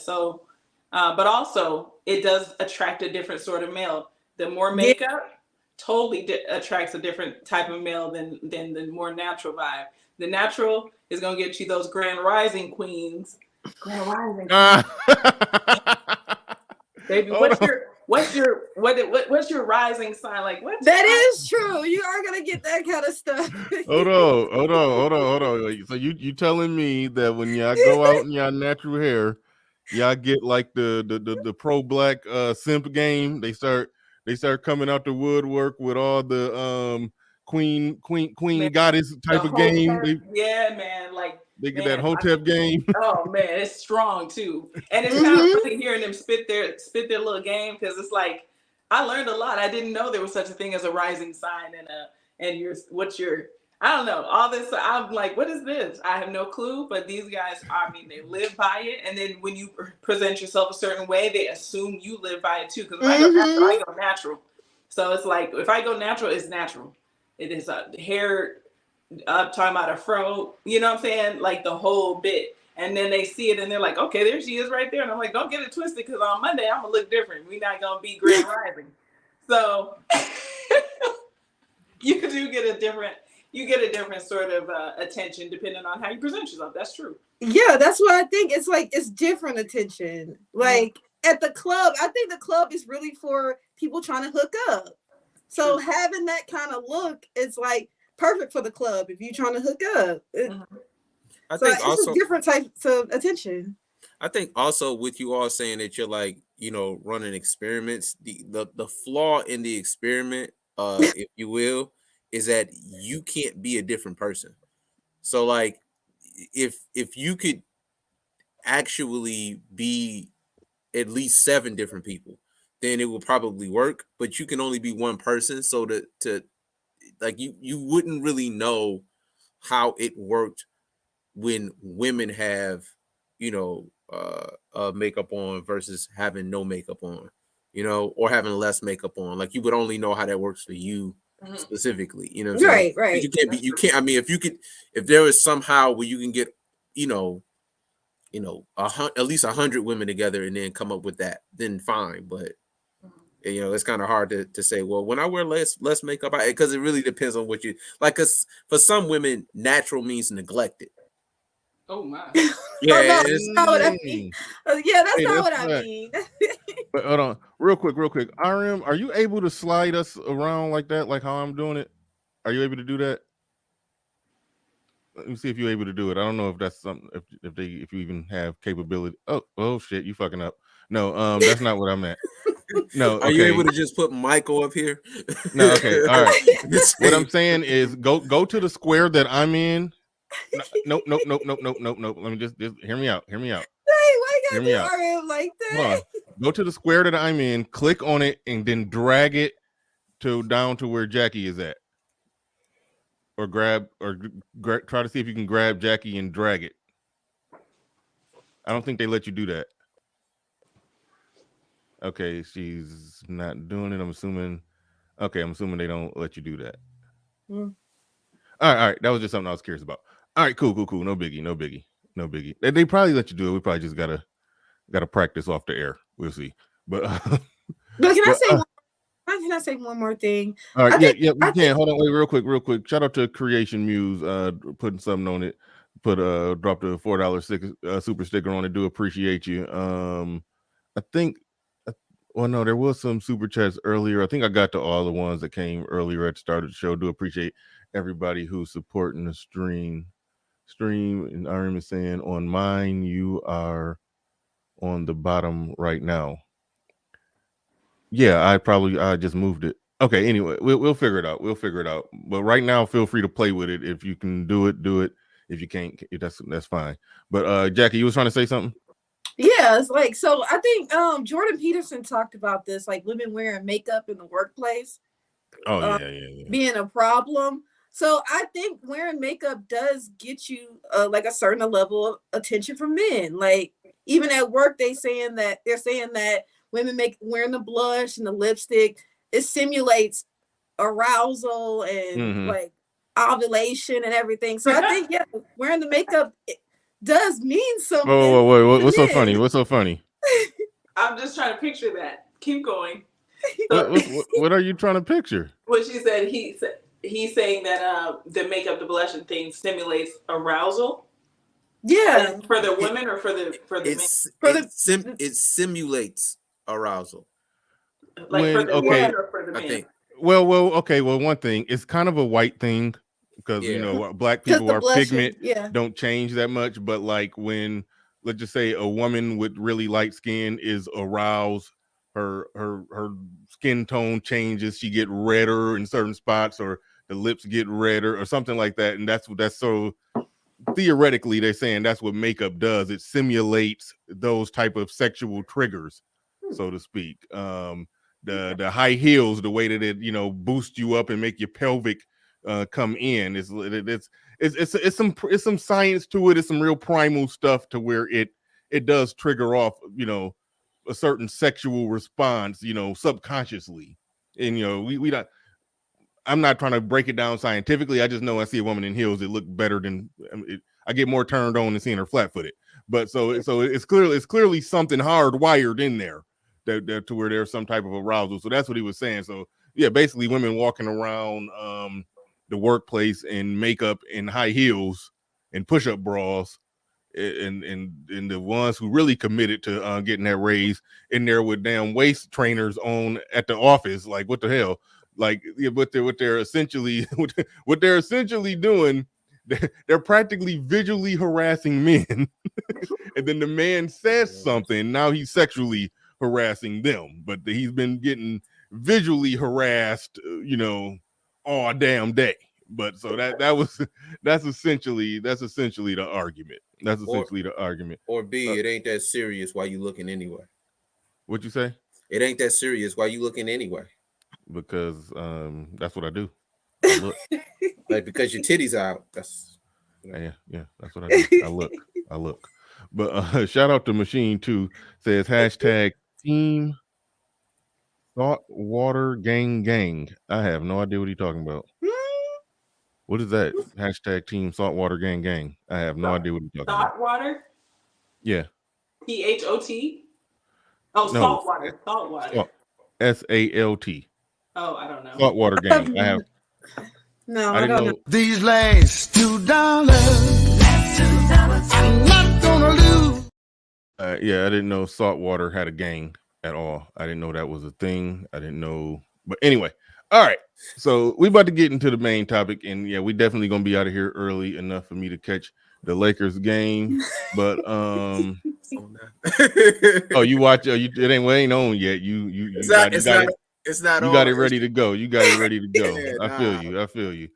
So, but also it does attract a different sort of male. The more makeup totally attracts a different type of male than the more natural vibe. The natural is going to get you those grand rising queens. Grand rising queens. Baby, what's your rising sign? Like what? That is true. You are gonna get that kind of stuff. Hold on. So you telling me that when y'all go out in y'all natural hair, y'all get like the pro black simp game? They start coming out the woodwork with all the queen man, goddess type of game. Man, like they get that Hotep game. Oh man, it's strong too, and it's kind of funny hearing them spit their little game because it's like I learned a lot. I didn't know there was such a thing as a rising sign I don't know all this. I'm like, what is this? I have no clue. But these guys, they live by it, and then when you present yourself a certain way, they assume you live by it too. Because if I go natural. So it's like if I go natural, it's natural. It is hair. Talking about a fro, you know what I'm saying? Like the whole bit. And then they see it and they're like, okay, there she is right there. And I'm like, don't get it twisted because on Monday I'm gonna look different. We're not gonna be grand rising. So you do get a different sort of attention depending on how you present yourself. That's true. Yeah, that's what I think. It's like it's different attention. Like at the club, I think the club is really for people trying to hook up. So having that kind of look is like perfect for the club if you're trying to hook up. I think also different types of attention. I think also with you all saying that you're like, running experiments, the flaw in the experiment, if you will, is that you can't be a different person. So like if you could actually be at least 7 different people, then it will probably work, but you can only be one person. So to like you wouldn't really know how it worked when women have makeup on versus having no makeup on, or having less makeup on. Like you would only know how that works for you specifically. You know what I'm saying? Right. You can't be. You can't. I mean, if there is somehow where you can get, at least 100 women together and then come up with that, then fine. But it's kind of hard to say. Well, when I wear less makeup, because it really depends on what you like. Because for some women, natural means neglected. Oh my. Yeah, no, that's not what I mean. Yeah, that's not what I mean. But hold on, real quick. RM, are you able to slide us around like that, like how I'm doing it? Are you able to do that? Let me see if you're able to do it. I don't know if that's something, if you even have capability. Oh shit, you fucking up. No, that's not what I meant. No, Are you able to just put Michael up here? No, okay, all right. What I'm saying is go to the square that I'm in. Nope. Let me just hear me out. Hey, why you gotta do RM like that? Hold on. Go to the square that I'm in, click on it, and then drag it down to where Jackie is at. Or try to see if you can grab Jackie and drag it. I don't think they let you do that. Okay, she's not doing it. I'm assuming they don't let you do that. All right. That was just something I was curious about. All right, cool. No biggie. They probably let you do it. We probably just gotta practice off the air. We'll see. But can I say one more thing? All right, yeah. We can. Hold on, wait, real quick. Shout out to Creation Muse, putting something on it. Dropped a $4 super sticker on it. Do appreciate you. I think. Well, no, there was some super chats earlier. I think I got to all the ones that came earlier at the start of the show. Do appreciate everybody who's supporting the stream. And RM is saying on mine, you are on the bottom right now. Yeah, I just moved it. Okay, anyway, we'll figure it out. But right now, feel free to play with it. If you can do it. If you can't, that's fine. But Jackie, you was trying to say something? Yeah, it's like, so I think Jordan Peterson talked about this, like women wearing makeup in the workplace. Oh yeah. Being a problem. So I think wearing makeup does get you like a certain level of attention from men. Like even at work, they're saying that women wearing the blush and the lipstick, it simulates arousal and like ovulation and everything. So I think wearing the makeup does mean something. Whoa. What's so funny? I'm just trying to picture that. Keep going. What are you trying to picture? What she said, he's saying that the makeup, the blush and things stimulates arousal. Yeah. For the women or for the men? It simulates arousal. Like for the women or for the men? I think. Well, okay. Well, one thing, it's kind of a white thing because black people are pigment, don't change that much. But like when, let's just say, a woman with really light skin is aroused, her skin tone changes. She get redder in certain spots, or the lips get redder, or something like that. And that's so theoretically they're saying that's what makeup does. It simulates those type of sexual triggers, so to speak. The high heels, the way that it boost you up and make your pelvic come in, it's some science to it. It's some real primal stuff to where it does trigger off a certain sexual response subconsciously. And we not, I'm not trying to break it down scientifically. I just know I see a woman in heels, it look better than I get more turned on than seeing her flat-footed. But so it's clearly something hardwired in there that to where there's some type of arousal. So that's what he was saying. So yeah, basically women walking around the workplace in makeup and high heels and push-up bras, and the ones who really committed to getting that raise in there with damn waist trainers on at the office. Like what the hell? Like what they're essentially doing, they're practically visually harassing men. And then the man says something, now he's sexually harassing them, but he's been getting visually harassed all damn day. But so that's essentially the argument. Or B, it ain't that serious. Why you looking anyway? What'd you say? It ain't that serious. Why you looking anyway? Because that's what I do. I look. Like because your titties out. That's yeah, that's what I do. I look. But shout out to Machine too. Says hashtag Team Saltwater Gang Gang. I have no idea what he's talking about. What is that? Hashtag Team Saltwater Gang Gang. I have no idea what he's talking about. Thought water. Yeah. THOT. Oh, No. salt water. Salt water. SALT. Oh, I don't know. Saltwater Gang. I have. No, I didn't know. These last $2, I'm not gonna lose. Yeah, I didn't know Saltwater had a gang at all. I didn't know that was a thing. I didn't know. But anyway, all right. So we about to get into the main topic, and yeah, we definitely gonna be out of here early enough for me to catch the Lakers game. But oh, you watch? It ain't on yet. You got it ready to go. You got it ready to go. Yeah, I feel you. I feel you.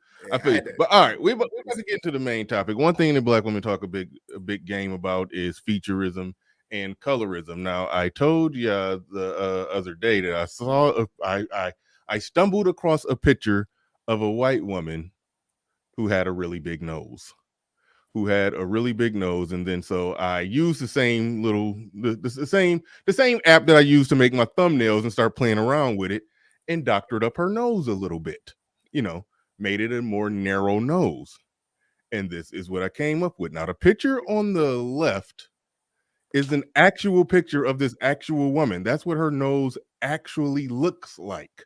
But all right, we're about to get into the main topic. One thing that Black women talk a big game about is Featurism and colorism. Now, I told you the other day that I saw I stumbled across a picture of a white woman who had a really big nose. And then so I used the same the same app that I used to make my thumbnails and start playing around with it and doctored up her nose a little bit. Made it a more narrow nose. And this is what I came up with. Now, the picture on the left is an actual picture of this actual woman. That's what her nose actually looks like.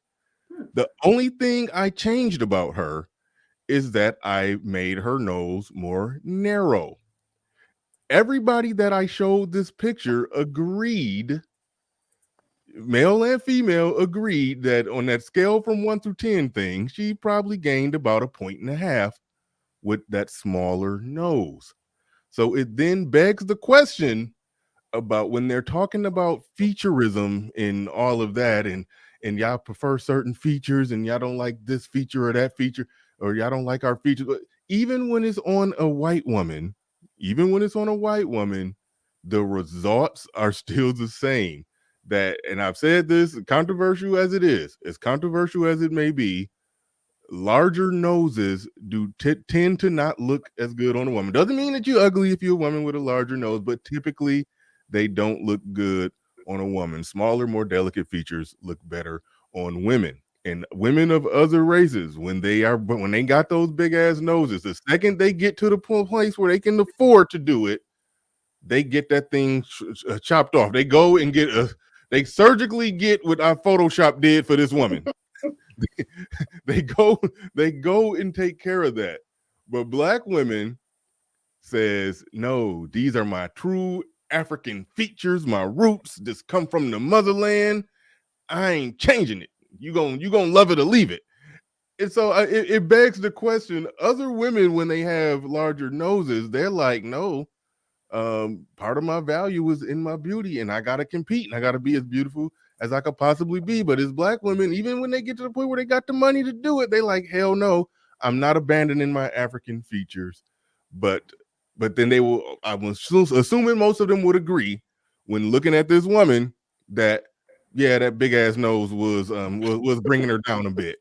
The only thing I changed about her is that I made her nose more narrow. Everybody that I showed this picture agreed, male and female agreed, that on that scale from 1 through 10 thing, she probably gained about 1.5 points with that smaller nose. So it then begs the question about when they're talking about featurism and all of that, and y'all prefer certain features and y'all don't like this feature or that feature, or y'all don't like our features. Even when it's on a white woman, the results are still the same. That, and I've said this, controversial as it may be, larger noses do tend to not look as good on a woman. Doesn't mean that you're ugly if you're a woman with a larger nose, but typically they don't look good on a woman. Smaller, more delicate features look better on women. And women of other races, when they got those big ass noses, the second they get to the place where they can afford to do it, they get that thing chopped off. They go and they surgically get what our Photoshop did for this woman. They go and take care of that. But Black women says, no, these are my true African features, my roots. This come from the motherland. I ain't changing it. You gonna love it or leave it. And so it begs the question, other women, when they have larger noses, they're like, no, part of my value is in my beauty, and I gotta compete, and I gotta be as beautiful as I could possibly be. But as Black women, even when they get to the point where they got the money to do it, they like, hell no, I'm not abandoning my African features. But then they will, I was assuming most of them would agree when looking at this woman that, yeah, that big ass nose was bringing her down a bit.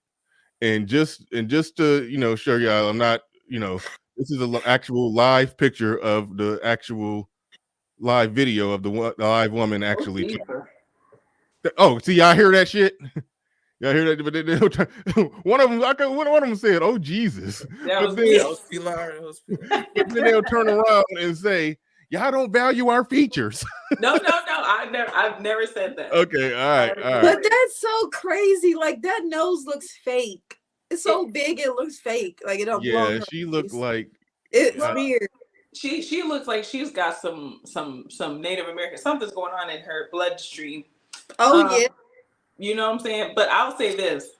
And just to show y'all, I'm not, this is an actual live picture of the actual live video of the live woman actually. Oh, see, y'all hear that shit? Y'all hear that? But one of them said, "Oh Jesus!" But then they'll turn around and say, "Y'all don't value our features." No. I've never said that. Okay, all right. But that's so crazy. Like, that nose looks fake. It's so big, it looks fake. Like, it don't belong. Yeah, she looked like it's weird. She looks like she's got some Native American, something's going on in her bloodstream. Oh yeah. You know what I'm saying? But I'll say this.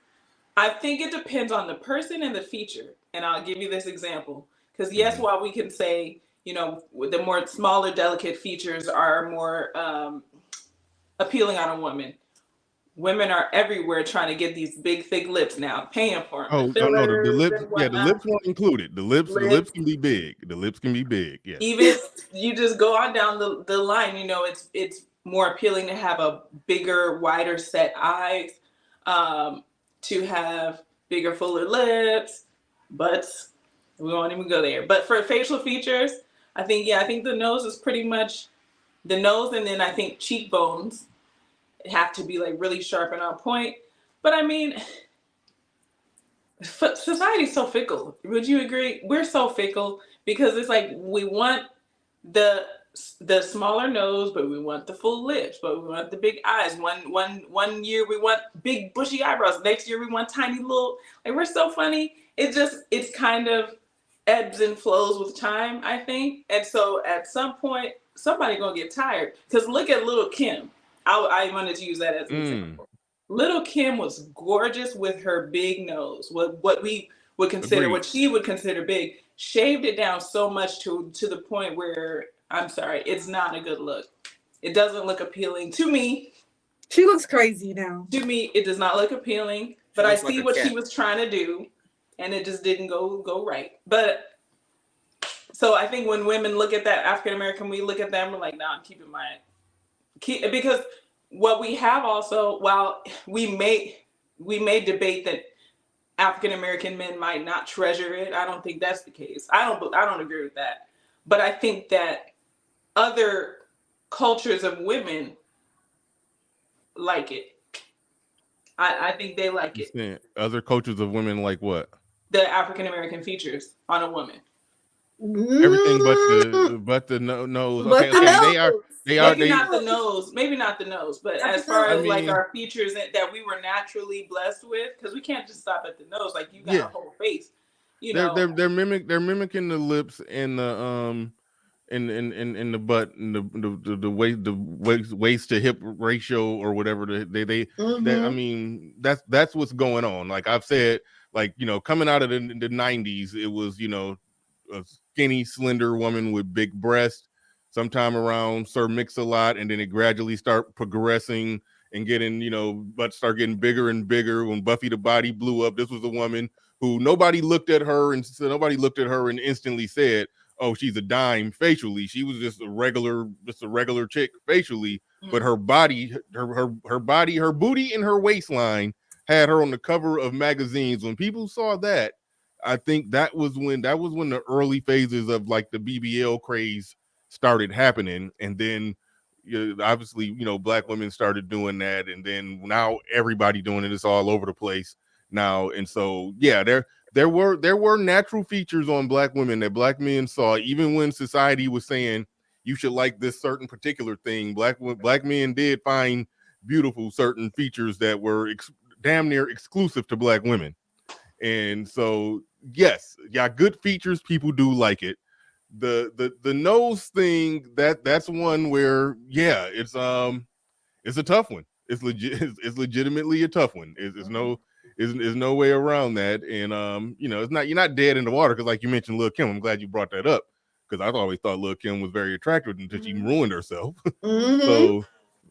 I think it depends on the person and the feature. And I'll give you this example. Because yes, while we can say, the more smaller, delicate features are more appealing on a woman. Women are everywhere trying to get these big, thick lips now, paying for them. Oh, no, the lips. Yeah, the lips weren't included. The lips can be big. The lips can be big. Yeah. Even you just go on down the line, it's more appealing to have a bigger, wider set eyes, to have bigger, fuller lips, butts. We won't even go there. But for facial features, I think the nose is pretty much the nose, and then I think cheekbones have to be like really sharp and on point. But I mean, society's so fickle. Would you agree? We're so fickle because it's like we want the smaller nose, but we want the full lips, but we want the big eyes. One year we want big bushy eyebrows. Next year we want tiny little. Like, we're so funny. It's kind of ebbs and flows with time, I think. And so at some point, somebody gonna get tired. Because look at Little Kim. I wanted to use that as an example. Little Kim was gorgeous with her big nose. What we would consider, what she would consider big, shaved it down so much to the point where, I'm sorry, it's not a good look. It doesn't look appealing to me. She looks crazy now. To me, it does not look appealing. But I see what she was trying to do, and it just didn't go right. But so I think when women look at that African American, we look at them, we're like, nah, I'm keeping mine. Because what we have also, while we may debate that African American men might not treasure it, I don't think that's the case. I don't agree with that. But I think that other cultures of women like it. I think they like it. Other cultures of women like what? The African American features on a woman. Everything but the nose. But okay, they are maybe not the nose, but as far as like our features that we were naturally blessed with, because we can't just stop at the nose. Like, you got a whole face. They're mimicking the lips and the in the butt and the waist to hip ratio or whatever I mean, that's what's going on. Like I've said, like, coming out of the 90s, it was, a skinny, slender woman with big breasts, sometime around Sir Mix-a-Lot, and then it gradually start progressing and getting, butts start getting bigger and bigger. When Buffy the Body blew up, this was a woman who nobody looked at her and instantly said, oh, she's a dime facially. She was just a regular chick facially, but her body, her booty and her waistline had her on the cover of magazines. When people saw that, I think that was when the early phases of like the BBL craze started happening. And then obviously, black women started doing that. And then now everybody doing it. It's all over the place now. And so, yeah, there were natural features on black women that black men saw, even when society was saying you should like this certain particular thing. Black men did find beautiful certain features that were damn near exclusive to black women. And so, yes, good features, people do like it. The nose thing, that's one where, yeah, it's a tough one. It's legitimately a tough one. There's no way around that. And it's not, you're not dead in the water, because like you mentioned Lil' Kim, I'm glad you brought that up, because I always thought Lil' Kim was very attractive until she ruined herself.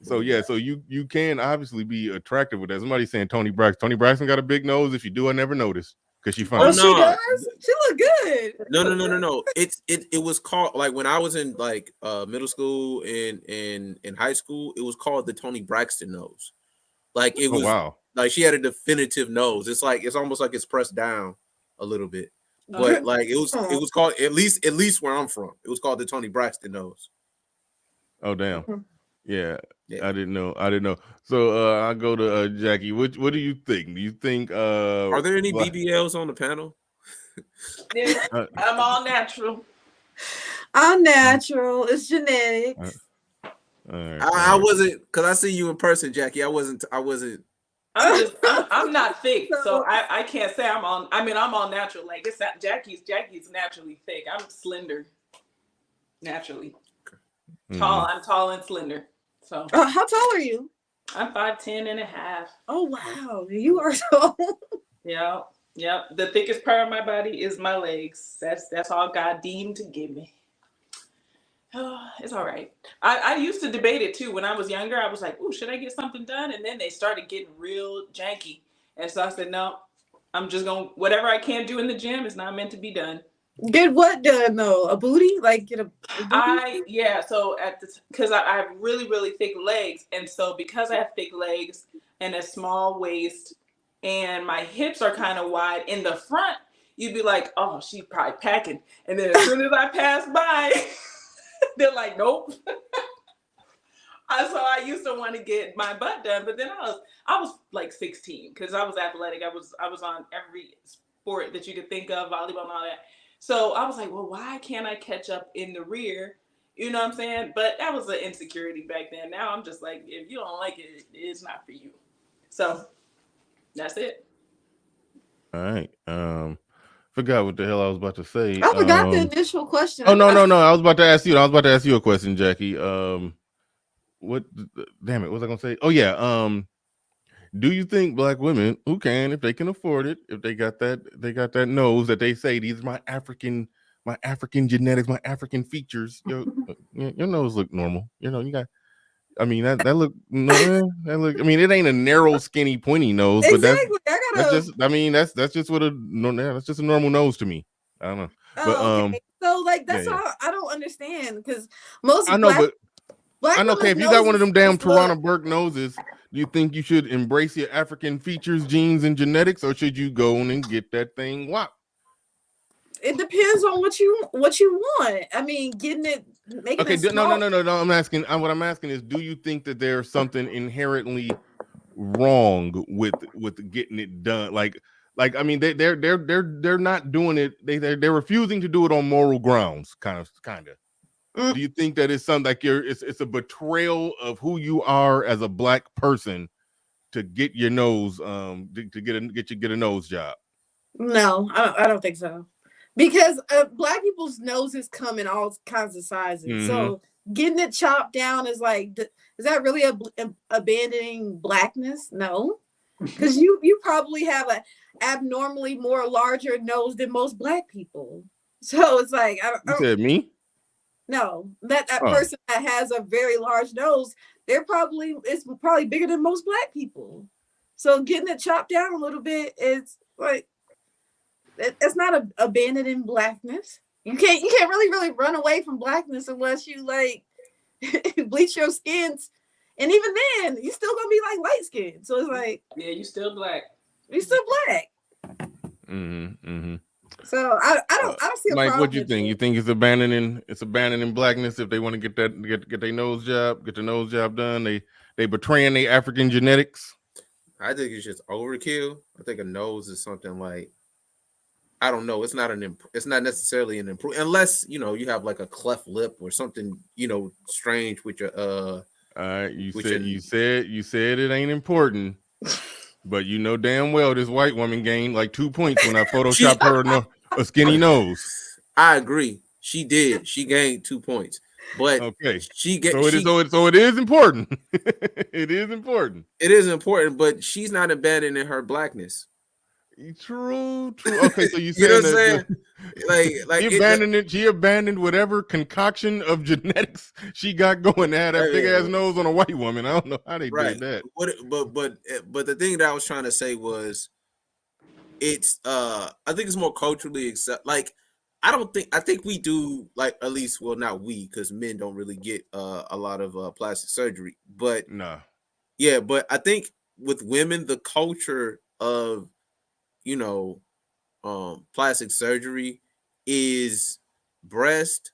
So yeah, so you can obviously be attractive with that. Somebody saying Toni Braxton got a big nose. If you do, I never noticed, because she funny. Oh, she does? She look good. No. It was called, like, when I was in like middle school and in high school, it was called the Toni Braxton nose. Like, it was like she had a definitive nose. It's like, it's almost like it's pressed down a little bit. But like it was called, at least where I'm from, it was called the Toni Braxton nose. Oh damn. Yeah. I didn't know. So I go to Jackie. What do you think? Do you think are there any BBLs on the panel? Yeah, I'm all natural. I'm natural. It's genetics. Right. I wasn't, because I see you in person, Jackie. I wasn't. I'm not thick, so I can't say I'm on. I mean, I'm all natural. Like, it's not Jackie's naturally thick. I'm slender, naturally. Tall. I'm tall and slender. So how tall are you? I'm 5'10" and a half. Oh wow, you are tall. Yeah. The thickest part of my body is my legs. That's all God deemed to give me. Oh, it's all right. I used to debate it too. When I was younger, I was like, "Ooh, should I get something done?" And then they started getting real janky. And so I said, "No, I'm just going to, whatever I can't do in the gym is not meant to be done." Get what done though? A booty? Like, get a booty? So because I have really, really thick legs. And so because I have thick legs and a small waist and my hips are kind of wide in the front, you'd be like, oh, she's probably packing. And then as soon as I pass by, they're like, nope. So I used to want to get my butt done, but then I was like 16 because I was athletic. I was on every sport that you could think of, volleyball and all that. So I was like, well, why can't I catch up in the rear? You know what I'm saying? But that was an insecurity back then. Now I'm just like, if you don't like it, it's not for you. So that's it. All right. Forgot what the hell I was about to say. I forgot the initial question. Oh no. I was about to ask you a question, Jackie. What? Damn it! What was I gonna say? Oh yeah. Do you think black women who can, if they can afford it, if they got that nose that they say these are my African genetics, my African features, your nose look normal. You know, you got. I mean that look that look. I mean it ain't a narrow, skinny, pointy nose, but exactly. that's just. I mean that's just what that's just a normal nose to me. I don't know. Oh, okay. So like that's all I don't understand because most black I know. Okay, if you got one of them damn Toronto Burke noses, do you think you should embrace your African features, genes, and genetics, or should you go on and get that thing whopped? It depends on what you want. I mean, making it no. I'm asking. What I'm asking is, do you think that there's something inherently wrong with getting it done? Like I mean, they're not doing it. They're refusing to do it on moral grounds, kind of. Do you think that it's something like it's a betrayal of who you are as a black person to get your nose to get a nose job? No, I don't think so. Because black people's noses come in all kinds of sizes. Mm-hmm. So getting it chopped down is like, is that really abandoning blackness? No, because you probably have an abnormally more larger nose than most black people. So it's like, you said me? No, that person that has a very large nose, it's probably bigger than most black people. So getting it chopped down a little bit, it's like, it's not abandoning blackness. You can't really run away from blackness unless you like bleach your skins, and even then you still gonna be like light skinned. So it's like, yeah, you still black. You still black. So I don't see a Mike, problem. what you think? You think it's abandoning blackness if they want to get their nose job done? They betraying their African genetics. I think it's just overkill. I think a nose is something like, I don't know. It's not necessarily an improvement unless you have like a cleft lip or something strange with your You said it ain't important, but you know damn well this white woman gained like 2 points when I photoshopped her a skinny nose. I agree. She did. She gained 2 points, but okay, so it is important. It is important. It is important, but she's not abandoning her blackness. True. Okay, so you saying she abandoned whatever concoction of genetics she got going. That big ass nose on a white woman. I don't know how they did that. But the thing that I was trying to say was, it's I think it's more culturally like I think we do, like, at least, well, not we, because men don't really get a lot of plastic surgery, but yeah, but I think with women the culture of plastic surgery is breast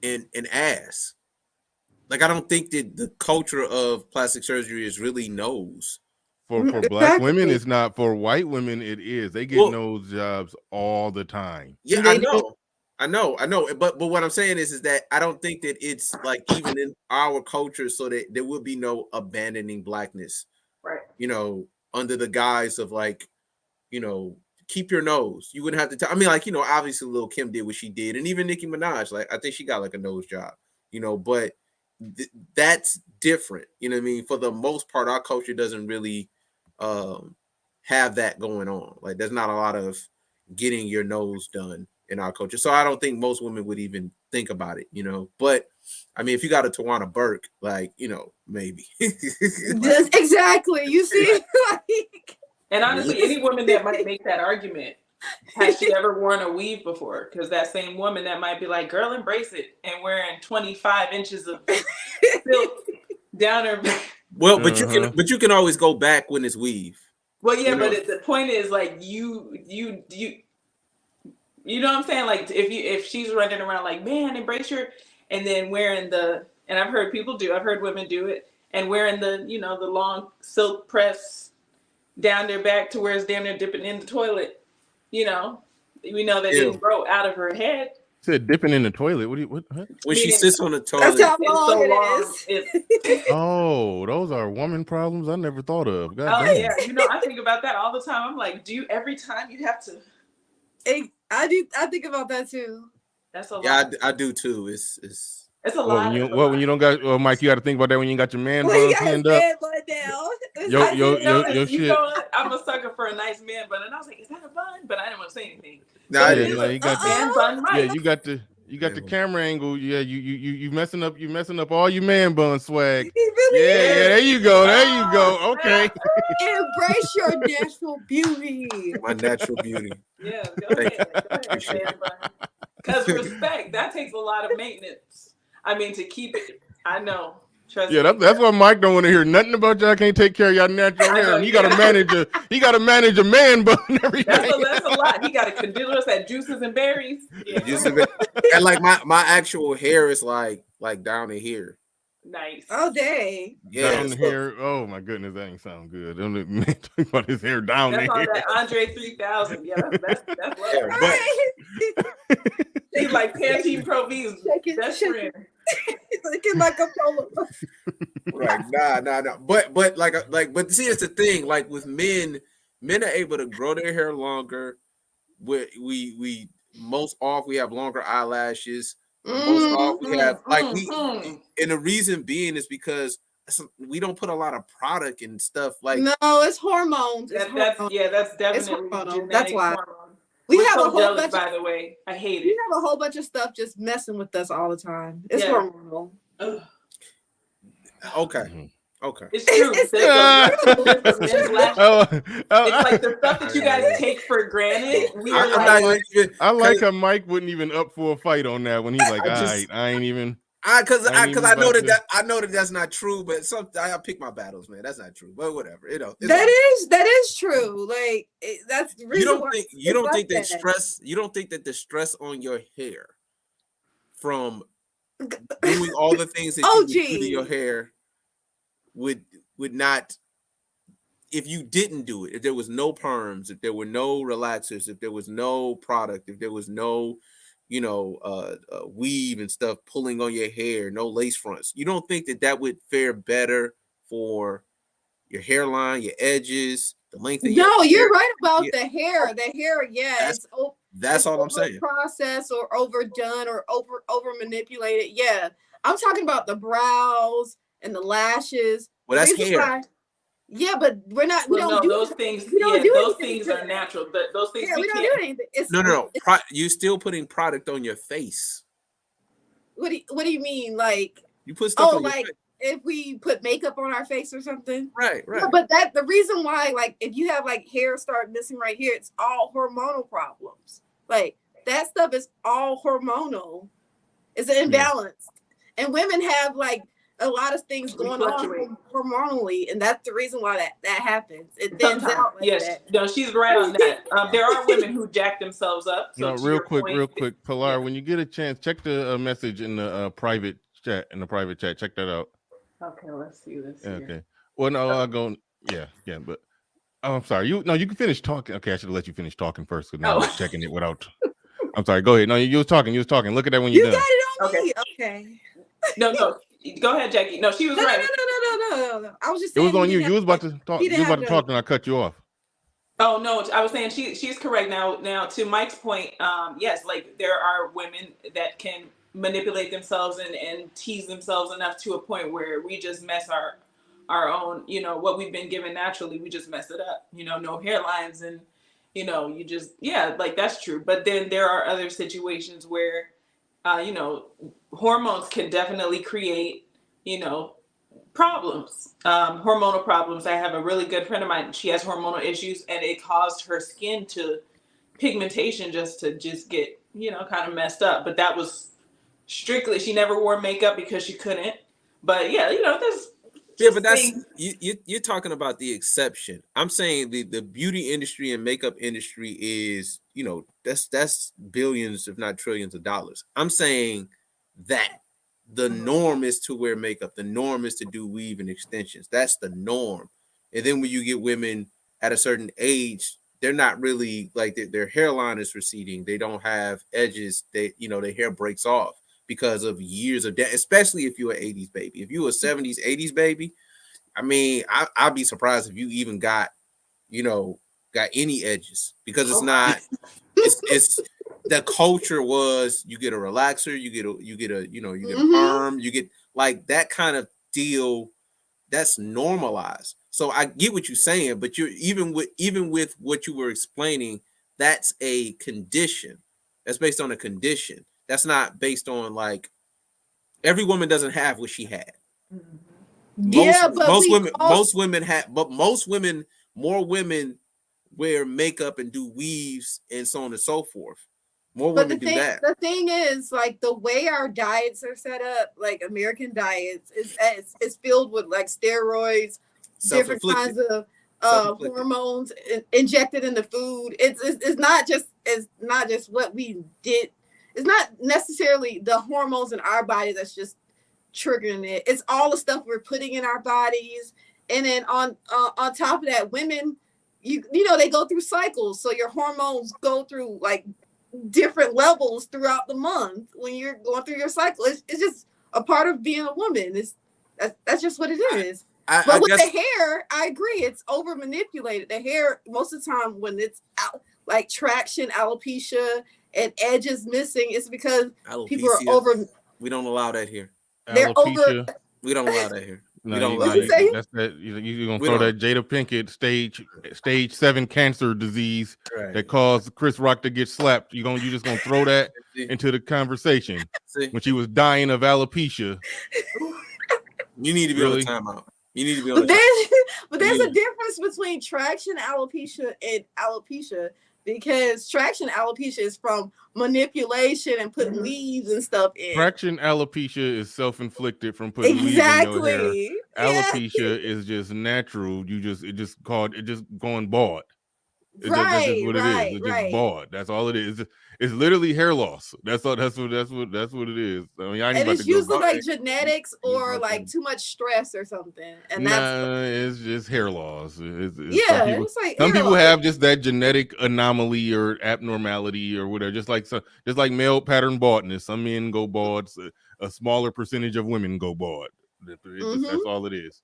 and ass. Like, I don't think that the culture of plastic surgery is really nose. For black women, it's not. For white women, it is. They get nose jobs all the time. Yeah, I know. But what I'm saying is that I don't think that it's like even in our culture, so that there will be no abandoning blackness. Right. Under the guise of like, keep your nose. You wouldn't have to I mean, like, obviously Lil' Kim did what she did, and even Nicki Minaj, like, I think she got like a nose job, but that's different. You know what I mean? For the most part, our culture doesn't really have that going on. Like, there's not a lot of getting your nose done in our culture. So I don't think most women would even think about it, But I mean, if you got a Tawana Burke, like, maybe. Exactly. You see? And honestly, any woman that might make that argument, has she ever worn a weave before? Because that same woman that might be like, girl, embrace it, and wearing 25 inches of silk down her back. Well, but you can always go back when it's weave. Well, yeah, You know, but the point is like you know what I'm saying? Like if she's running around like, man, embrace your, and then wearing and I've heard I've heard women do it, and wearing the the long silk press down their back to where it's damn near dipping in the toilet. We know that ew. didn't grow out of her head. Said dipping in the toilet. What do you what? When she Meaning sits on the That's toilet, how it's long so it long. is. Oh, those are woman problems I never thought of. God Oh damn. yeah, I think about that all the time. I'm like, do you every time you have to? I do. I think about that too. That's a lot. yeah, I do too. It's It's a What lot. when you It's a what lot. when you don't got Mike, you got to think about that when you ain't got your man Well, he bun got his pinned up. bed bun down. Yo, I didn't know your this. shit. I'm a sucker for a nice man bun, and I was like, "Is that a bun?" But I didn't want to say anything. nah, So it it Yeah, is like you got a man bun, yeah, right? you got the camera angle. Yeah, you messing up all your man bun swag. He really Yeah, is. there you go. There you go. Oh, Okay. Embrace your natural beauty. my natural beauty. Yeah, go Thank ahead, Appreciate man bun. Because respect, that takes a lot of maintenance. I mean, to keep it. I know. Trust Yeah, me. that's why Mike don't want to hear nothing about y'all can't take care of y'all natural I hair. know, And he gotta yeah. manage a man bun every That's day. a lot. He got to condition us at juices and berries. Yeah. And like my actual hair is like down to here. Nice. Oh dang. Yeah, Down so- here. Oh my goodness, that ain't sound good. Don't let me talk about his hair down That's on here. that Andre 3000. Yeah, that's yeah, love. but He's like Pantene Pro V's best friend. Looking like a polo. right, nah. But but see, it's the thing. Like with men are able to grow their hair longer. We most off we have longer eyelashes. Most off we have and the reason being is because we don't put a lot of product and stuff like. No, it's hormones. It's That's It's definitely hormonal. genetic That's why. hormone. We We're have so a whole jealous, bunch by of the way. I hate we it. have a whole bunch of stuff just messing with us all the time. It's Yeah. hormonal. Ugh. Okay. It's true. It's like the stuff that you guys take for granted. We are I like how Mike wouldn't even up for a fight on that when he's like, all right, I ain't even. Because I know about that that's not true, but I pick my battles, man. That's not true, but whatever. That is true. Like that's the reason you don't think that stress. You don't think that the stress on your hair from doing all the things that you do to your hair would not, if you didn't do it, if there was no perms, if there were no relaxers, if there was no product, if there was no weave and stuff pulling on your hair, no lace fronts, you don't think that would fare better for your hairline, your edges, the length of your hair? You're right about the hair. The hair, that's all I'm saying. Processed or overdone or over manipulated. Yeah, I'm talking about the brows and the lashes. Well, that's hair. Yeah, but we're not. We don't do those things. Those things are natural. Those things. We don't do anything. No. You're still putting product on your face. What do you mean? Like you put stuff on your face. If we put makeup on our face or something? Right. Yeah, but the reason why, like, if you have like hair start missing right here, it's all hormonal problems. Like that stuff is all hormonal. It's an imbalance, and women have like a lot of things going on hormonally, and that's the reason why that happens. It thins out like that. No, she's right on that. There are women who jack themselves up. So real quick, Pilar, when you get a chance, check the message in the private chat. Check that out. Okay, let's see this. Okay. Well, no, I'll go. Yeah, but I'm sorry. You can finish talking. Okay, I should have let you finish talking first because now I'm checking it without. I'm sorry. Go ahead. No, you was talking. Look at that when you're done. You got it on me. Okay. No. Go ahead, Jackie. No, she was right. No. I was just saying. It was on you. You was about to talk. You was about to talk, and I cut you off. Oh no, I was saying she's correct. Now to Mike's point, yes, like there are women that can manipulate themselves and tease themselves enough to a point where we just mess our own, what we've been given naturally, we just mess it up. No hairlines and you just like that's true. But then there are other situations where hormones can definitely create, problems, hormonal problems. I have a really good friend of mine. She has hormonal issues, and it caused her skin pigmentation to get, kind of messed up. But that was strictly, she never wore makeup because she couldn't. But yeah, there's Yeah, but that's you're talking about the exception. I'm saying the beauty industry and makeup industry is, you know, that's billions, if not trillions of dollars. I'm saying that the norm is to wear makeup. The norm is to do weave and extensions. That's the norm. And then when you get women at a certain age, they're not really like their hairline is receding. They don't have edges. They, you know, their hair breaks off because of years of debt, especially if you're an 80s baby. If you're a 70s, 80s baby, I mean, I'd be surprised if you even got, you know, got any edges, because it's not, it's the culture was you get a relaxer, you get a you know, you get a perm, you get like that kind of deal. That's normalized. So I get what you're saying, but you're even with what you were explaining, that's a condition. That's based on a condition. That's not based on like every woman doesn't have what she had. Yeah, but most women, more women wear makeup and do weaves and so on and so forth. More women do that. The thing is, like, the way our diets are set up, like American diets, is filled with like steroids, different kinds of hormones injected in the food. It's not just what we did. It's not necessarily the hormones in our body that's just triggering it. It's all the stuff we're putting in our bodies, and then on top of that, women, you know, they go through cycles, so your hormones go through like different levels throughout the month when you're going through your cycle. It's just a part of being a woman. That's just what it is. But with the hair, I agree, it's over manipulated. The hair, most of the time when it's out, like traction, alopecia, and edges missing, it's because people are over. We don't allow that here. They're over. We don't allow that here. No, we don't allow that. That's that. You're gonna throw that Jada Pinkett stage 7 cancer disease that caused Chris Rock to get slapped. You just gonna throw that into the conversation when she was dying of alopecia. You need to be on the timeout. You need to be on But there's a difference between traction alopecia and alopecia, because traction alopecia is from manipulation and putting weaves and stuff in. Traction alopecia is self-inflicted from putting weaves in your hair. Alopecia is just natural. It just going bald. That's just what it is. It's just bald. That's all it is. It's literally hair loss. That's all. That's what it is. I mean, and it's usually like genetics or like too much stress or something. And it's just hair loss. It's like some people have just that genetic anomaly or abnormality or whatever. Just like male pattern baldness. Some men go bald. A smaller percentage of women go bald. That's all it is.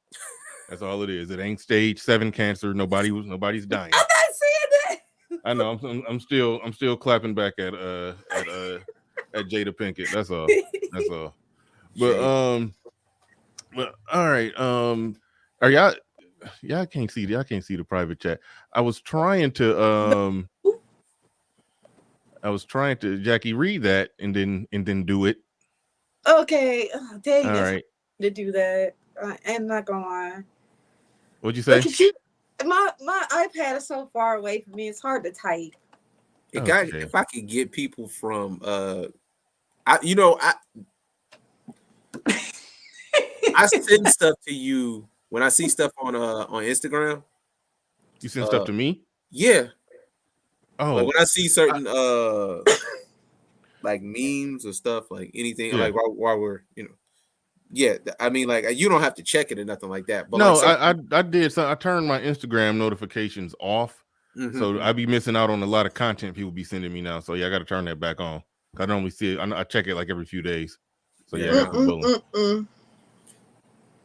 That's all it is. It ain't stage 7 cancer. Nobody's dying. I'm not saying that. I know. I'm still clapping back at Jada Pinkett. That's all. That's all. But all right. Are y'all can't see the private chat. I was trying to Jackie, read that and then do it. Okay. Dang. All right. To do that. I'm not gonna lie. What'd you say? My iPad is so far away from me, it's hard to type. If I could get people from I send stuff to you when I see stuff on Instagram. You send stuff to me? Yeah. Oh, like when I see certain like memes or stuff, like anything, like while we're, you know. Yeah, I mean, like you don't have to check it or nothing like that. But no, like I did. So I turned my Instagram notifications off, so I be missing out on a lot of content people be sending me now. So yeah, I got to turn that back on. I normally see it. I check it like every few days. So yeah, I got the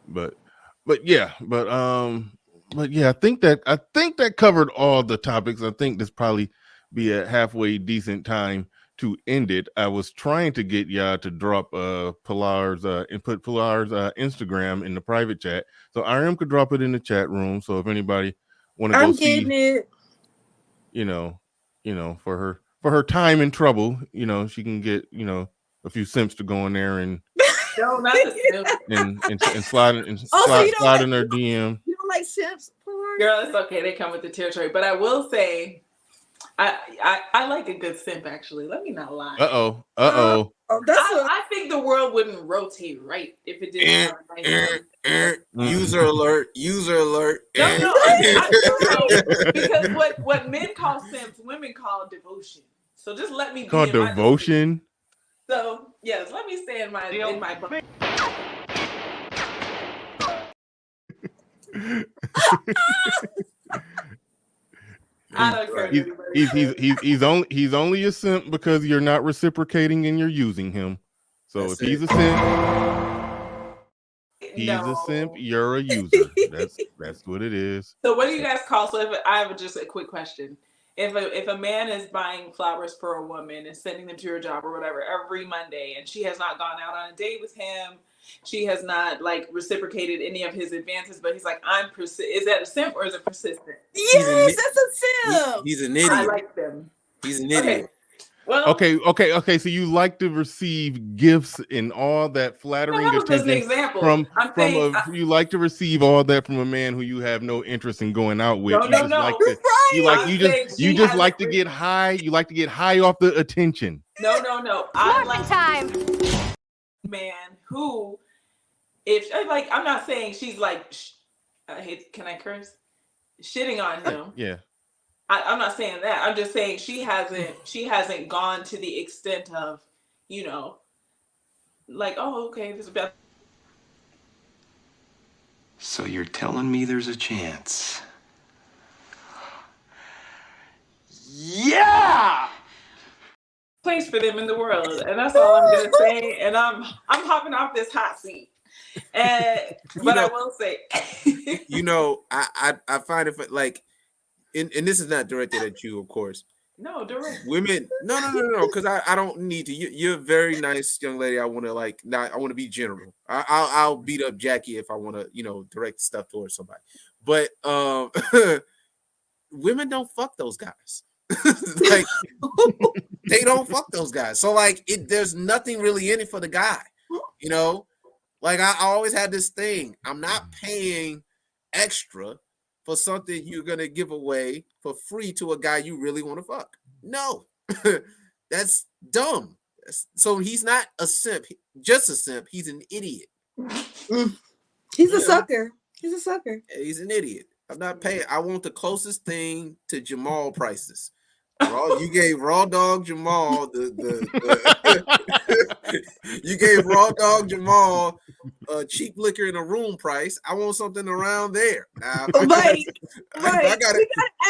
but yeah, I think that covered all the topics. I think this probably be a halfway decent time to end it. I was trying to get y'all to drop Pilar's Instagram in the private chat, so RM could drop it in the chat room. So if anybody want to go see, it. You know, for her time and trouble, you know, she can get, you know, a few simps to go in there and and slide in her DM. You don't like simps, girl? It's okay. They come with the territory. But I will say, I like a good simp, actually. Let me not lie. Uh-oh. I think the world wouldn't rotate right if it didn't have a nice User alert. User alert. No, I because what men call simps, women call devotion. So just let me be Called in my devotion. So yes, let me stay in my I don't care. He's only a simp because you're not reciprocating and you're using him. So That's if he's a simp, he's a simp, you're a user. That's what it is. So what do you guys call? So if I have just a quick question. If a man is buying flowers for a woman and sending them to her job or whatever every Monday, and she has not gone out on a date with him, she has not like reciprocated any of his advances, but he's like, is that a simp or is it persistent? Yes, that's a simp. He's an idiot. I like them. He's an idiot. Okay. Well, okay. So you like to receive gifts and all that flattering attention you like to receive all that from a man who you have no interest in going out with. You just like to get high. You like to get high off the attention. No. I like time. Man who, if like, I'm not saying she's like, can I curse? Shitting on him. Yeah. I'm not saying that. I'm just saying she hasn't gone to the extent of, like, oh, okay, this is about. So you're telling me there's a chance? Yeah! Place for them in the world, and that's all I'm gonna say. And I'm hopping off this hot seat. But I will say, I find it like. And this is not directed at you, of course. No, direct. Women, no, because I don't need to. You're a very nice young lady. I want to I want to be general. I'll beat up Jackie if I want to, direct stuff towards somebody. But women don't fuck those guys. Like they don't fuck those guys. So like there's nothing really in it for the guy. Like I always had this thing. I'm not paying extra for something you're gonna give away for free to a guy you really want to fuck. No, that's dumb. So he's not a simp, just a simp. He's an idiot. He's a sucker. He's a sucker. He's an idiot. I'm not paying. I want the closest thing to Jamal prices. You gave Raw Dog Jamal you gave Raw Dog Jamal cheap liquor in a room price. I want something around there. Right. We gotta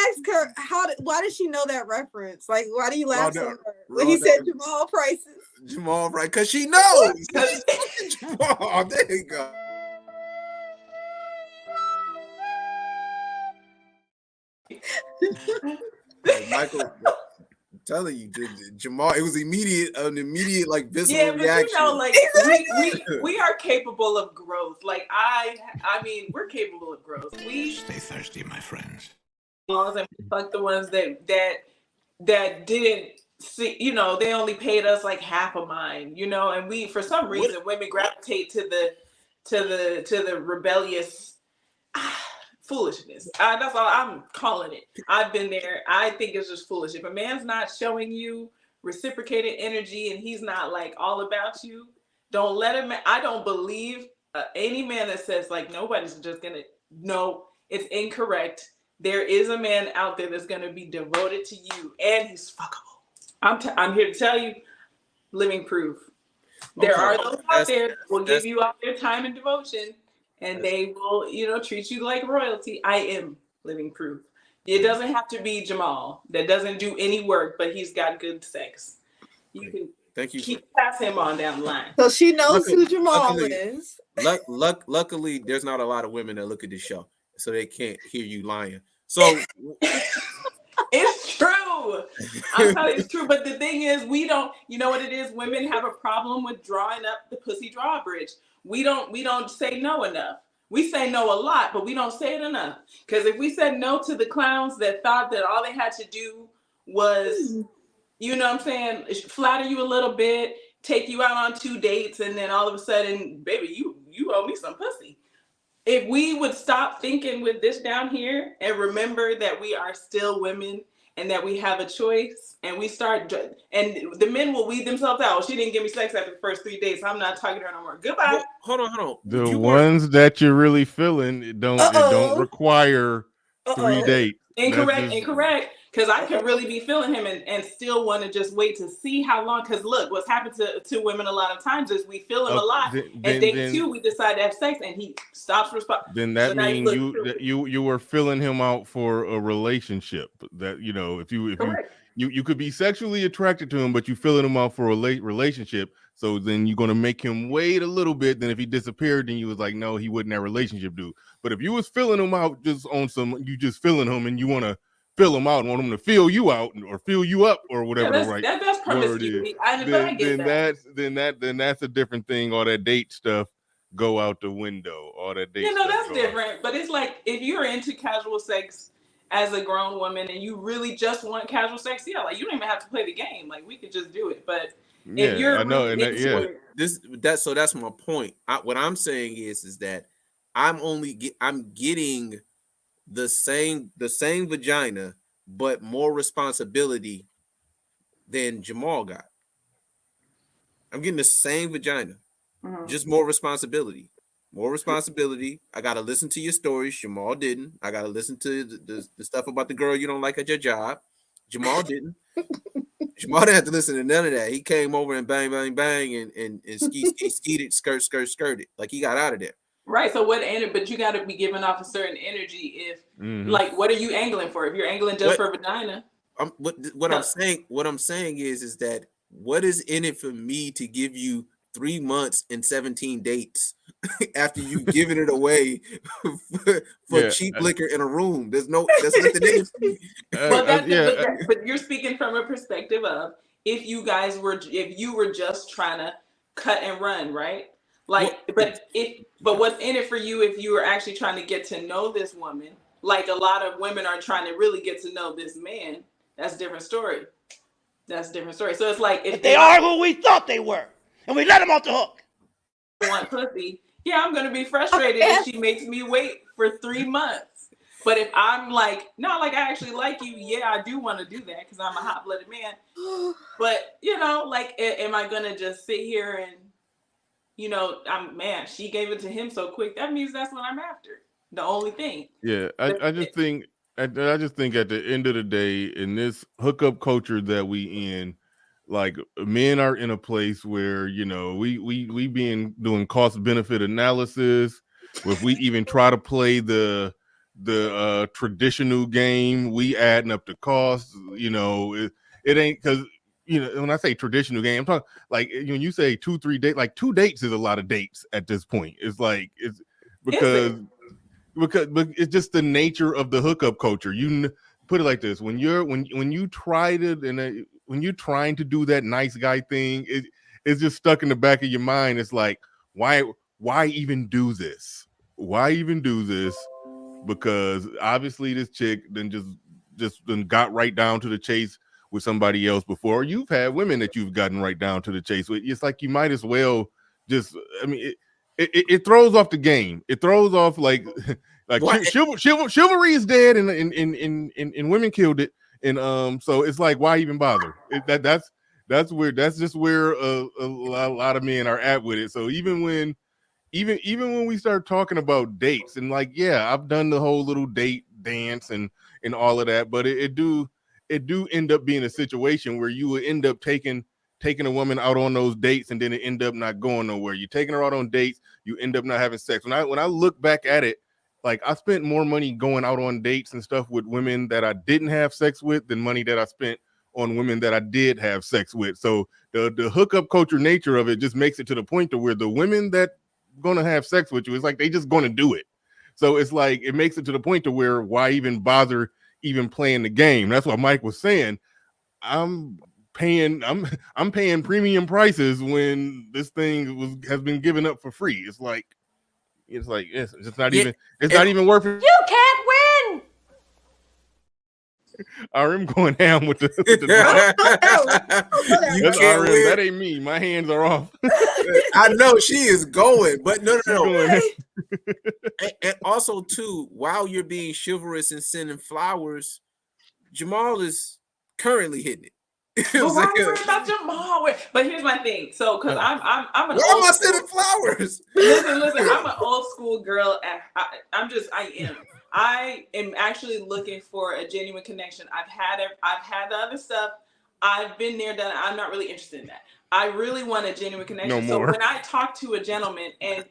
ask her why does she know that reference? Like, why do you laugh so hard when he said Jamal prices? Jamal, right? Because she knows. Jamal, there you go. Michael, I'm telling you, Jamal, it was an immediate like visceral reaction. Like we are capable of growth. Like I mean, we're capable of growth. We stay thirsty, my friends. And fuck the ones that didn't see, they only paid us like half of mine, and we for some reason women gravitate to the rebellious foolishness. That's all I'm calling it. I've been there. I think it's just foolish. If a man's not showing you reciprocated energy and he's not like all about you, don't let him. I don't believe any man that says like nobody's just gonna. No, it's incorrect. There is a man out there that's gonna be devoted to you, and he's fuckable. I'm here to tell you, living proof. There are those out there that will give you all their time and devotion. And they will, treat you like royalty. I am living proof. It doesn't have to be Jamal that doesn't do any work, but he's got good sex. You can pass him on down the line. So she knows who Jamal is. Luckily, there's not a lot of women that look at this show, so they can't hear you lying. So it's true. I'm telling you, it's true. But the thing is, we don't. You know what it is? Women have a problem with drawing up the pussy drawbridge. We don't say no enough. We say no a lot, but we don't say it enough. Because if we said no to the clowns that thought that all they had to do was, flatter you a little bit, take you out on 2 dates, and then all of a sudden, baby, you owe me some pussy. If we would stop thinking with this down here and remember that we are still women and that we have a choice, and we start, and the men will weed themselves out. Well, she didn't give me sex after the first 3 days, so I'm not talking to her no more. Goodbye. Well, hold on. The ones that you're really feeling, it don't require 3 dates. Incorrect. Because I could really be feeling him and still want to just wait to see how long. Because look, what's happened to women a lot of times is we feel him a lot, and day 2 we decide to have sex, and he stops responding. Then that means you were filling him out for a relationship. That if you could be sexually attracted to him, but you filling him out for a relationship. So then you're gonna make him wait a little bit. Then if he disappeared, then you was like, no, he wouldn't have relationship do. But if you was filling him out just on you just filling him and you want to fill him out and want him to fill you out or fill you up or whatever that's promiscuity. Then that's a different thing. All that date stuff go out the window. All that date stuff that's different. But it's like if you're into casual sex as a grown woman and you really just want casual sex, like you don't even have to play the game. Like we could just do it. But if you're so that's my point. What I'm saying is that I'm getting the same vagina, but more responsibility than Jamal got. I'm getting the same vagina, just more responsibility. I got to listen to your stories. Jamal didn't. I got to listen to the stuff about the girl you don't like at your job. Jamal didn't. Jamal didn't have to listen to none of that. He came over and bang, bang, bang, and skeeted, skirted. Like he got out of there. Right. So but you got to be giving off a certain energy. If like, what are you angling for? If you're angling just for vagina. What I'm saying is that what is in it for me to give you 3 months and 17 dates after you've given it away for cheap liquor in a room? There's nothing in it for me. But you're speaking from a perspective of if you were just trying to cut and run, right? Like, but what's in it for you if you were actually trying to get to know this woman? Like a lot of women are trying to really get to know this man. That's a different story. So it's like if they are who we thought they were, and we let them off the hook. Want pussy? Yeah, I'm gonna be frustrated if she makes me wait for 3 months. But if I'm like, no, like I actually like you, yeah, I do want to do that because I'm a hot-blooded man. But like, am I gonna just sit here and she gave it to him so quick. That means that's what I'm after. The only thing. Yeah, I just think at the end of the day, in this hookup culture that we in, like men are in a place where we doing cost benefit analysis. If we even try to play the traditional game, we adding up the costs. It ain't because. When I say traditional game, I'm talking like when you say 2-3 dates, like 2 dates is a lot of dates at this point. It's like because it's just the nature of the hookup culture. You put it like this: when you try to when you're trying to do that nice guy thing, it's just stuck in the back of your mind. It's like why even do this? Why even do this? Because obviously this chick then just got right down to the chase with somebody else before. You've had women that you've gotten right down to the chase with. It's like you might as well just. I mean, it throws off the game. It throws off like chivalry is dead and women killed it. And so it's like why even bother? That's just where a lot of men are at with it. So even when we start talking about dates and like I've done the whole little date dance and all of that, but it do end up being a situation where you would end up taking a woman out on those dates and then it end up not going nowhere. You're taking her out on dates, you end up not having sex. When I look back at it, like I spent more money going out on dates and stuff with women that I didn't have sex with than money that I spent on women that I did have sex with. So the hookup culture nature of it just makes it to the point to where the women that gonna have sex with you, it's like they just gonna do it. So it's like it makes it to the point to where why even bother even playing the game? That's what Mike was saying. I'm paying premium prices when this thing has been given up for free. It's not even worth it. You can't win. RM going down with the you can't win. That ain't me. My hands are off. I know she is going, but no. And also too, while you're being chivalrous and sending flowers, Jamal is currently hitting it. But why are you worried about Jamal? But here's my thing. So, because I'm an why old am I school- sending flowers? Listen. I'm an old school girl. I am actually looking for a genuine connection. I've had the other stuff. I've been there, done. I'm not really interested in that. I really want a genuine connection. No So more. when I talk to a gentleman, and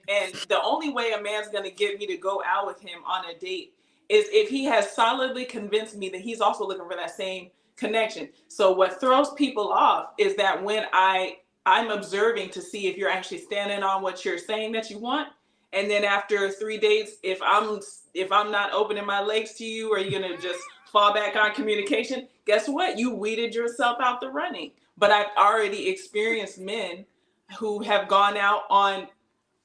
the only way a man's gonna get me to go out with him on a date is if he has solidly convinced me that he's also looking for that same connection. So what throws people off is that when I'm observing to see if you're actually standing on what you're saying that you want, and then after 3 dates, if I'm not opening my legs to you, or you're gonna just fall back on communication, guess what? You weeded yourself out the running. But I've already experienced men who have gone out on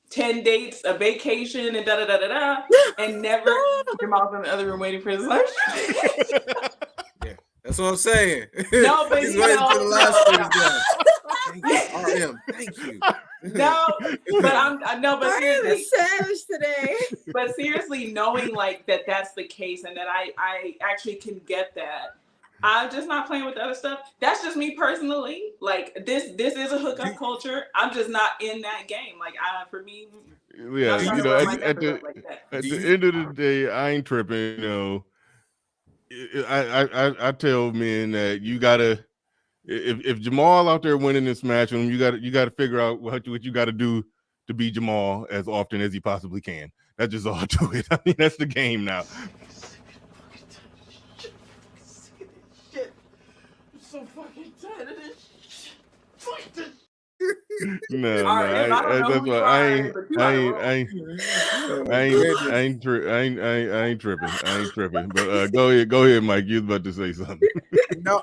10 dates, a vacation, and and never. Jamal's in the other room waiting for his lunch. That's what I'm saying. No, but he's you waiting know, for the last one is done. Thank you, RM. Thank you. No, but seriously, savage today. But seriously, knowing like that's the case, and that I actually can get that, I'm just not playing with the other stuff. That's just me personally. Like this is a hookup culture. I'm just not in that game. Like for me, Yeah, I'm you trying to know, run my at numbers the up like that. at the end of the day, I ain't tripping. You know, I tell men that you gotta, if Jamal out there winning this match, you gotta figure out what you gotta do to be Jamal as often as he possibly can. That's just all to it. I mean, that's the game now. I'm so fucking tired of this shit. Fuck this. No, RM, I don't know who you are, but you on the road. I ain't tripping. I ain't tripping. But go ahead, Mike. You was about to say something. No,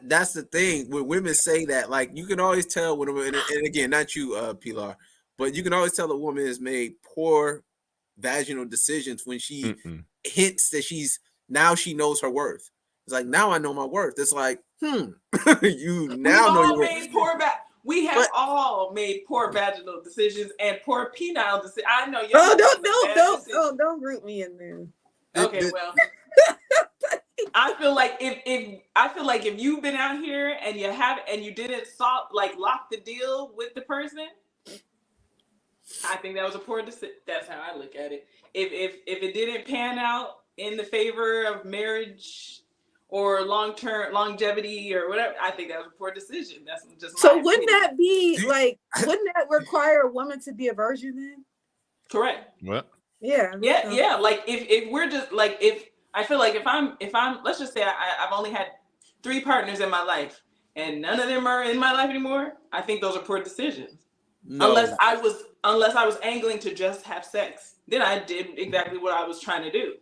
that's the thing. When women say that, like you can always tell when a woman, and again, not you, Pilar, but you can always tell a woman has made poor vaginal decisions when she hints that she knows her worth. It's like, now I know my worth. It's like, you now know your worth. We have all made poor vaginal decisions and poor penile decisions. I know you. Don't group me in there. Okay, well, I feel like if you've been out here and you didn't lock the deal with the person, I think that was a poor decision. That's how I look at it. If it didn't pan out in the favor of marriage or long-term longevity or whatever, I think that was a poor decision. That's just so. my Wouldn't opinion. that be like? Wouldn't that require a woman to be a virgin then? Correct. What? Yeah. Yeah. Like if we're just like if I feel like if I'm let's just say I've only had 3 partners in my life and none of them are in my life anymore, I think those are poor decisions. No. Unless I was angling to just have sex, then I did exactly what I was trying to do.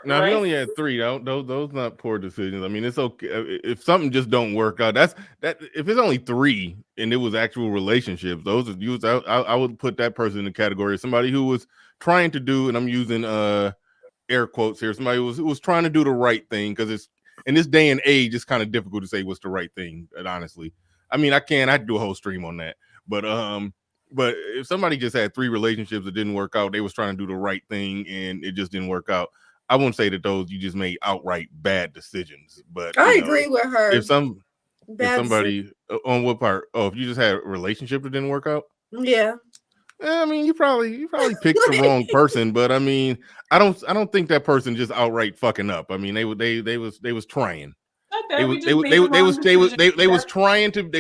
Now, right? if you only had 3, those not poor decisions. I mean, it's okay if something just don't work out. That if it's only 3 and it was actual relationships, those are used. I would put that person in the category of somebody who was trying to do, and I'm using air quotes here. Somebody who was trying to do the right thing, because it's in this day and age, it's kind of difficult to say what's the right thing. Honestly, I mean, I could do a whole stream on that, but if somebody just had 3 relationships that didn't work out, they was trying to do the right thing and it just didn't work out. I wouldn't say that those you just made outright bad decisions, but I agree with her. If somebody on what part? Oh, if you just had a relationship that didn't work out, yeah. I mean, you probably picked the wrong person, but I mean, I don't think that person just outright fucking up. I mean, they was trying. They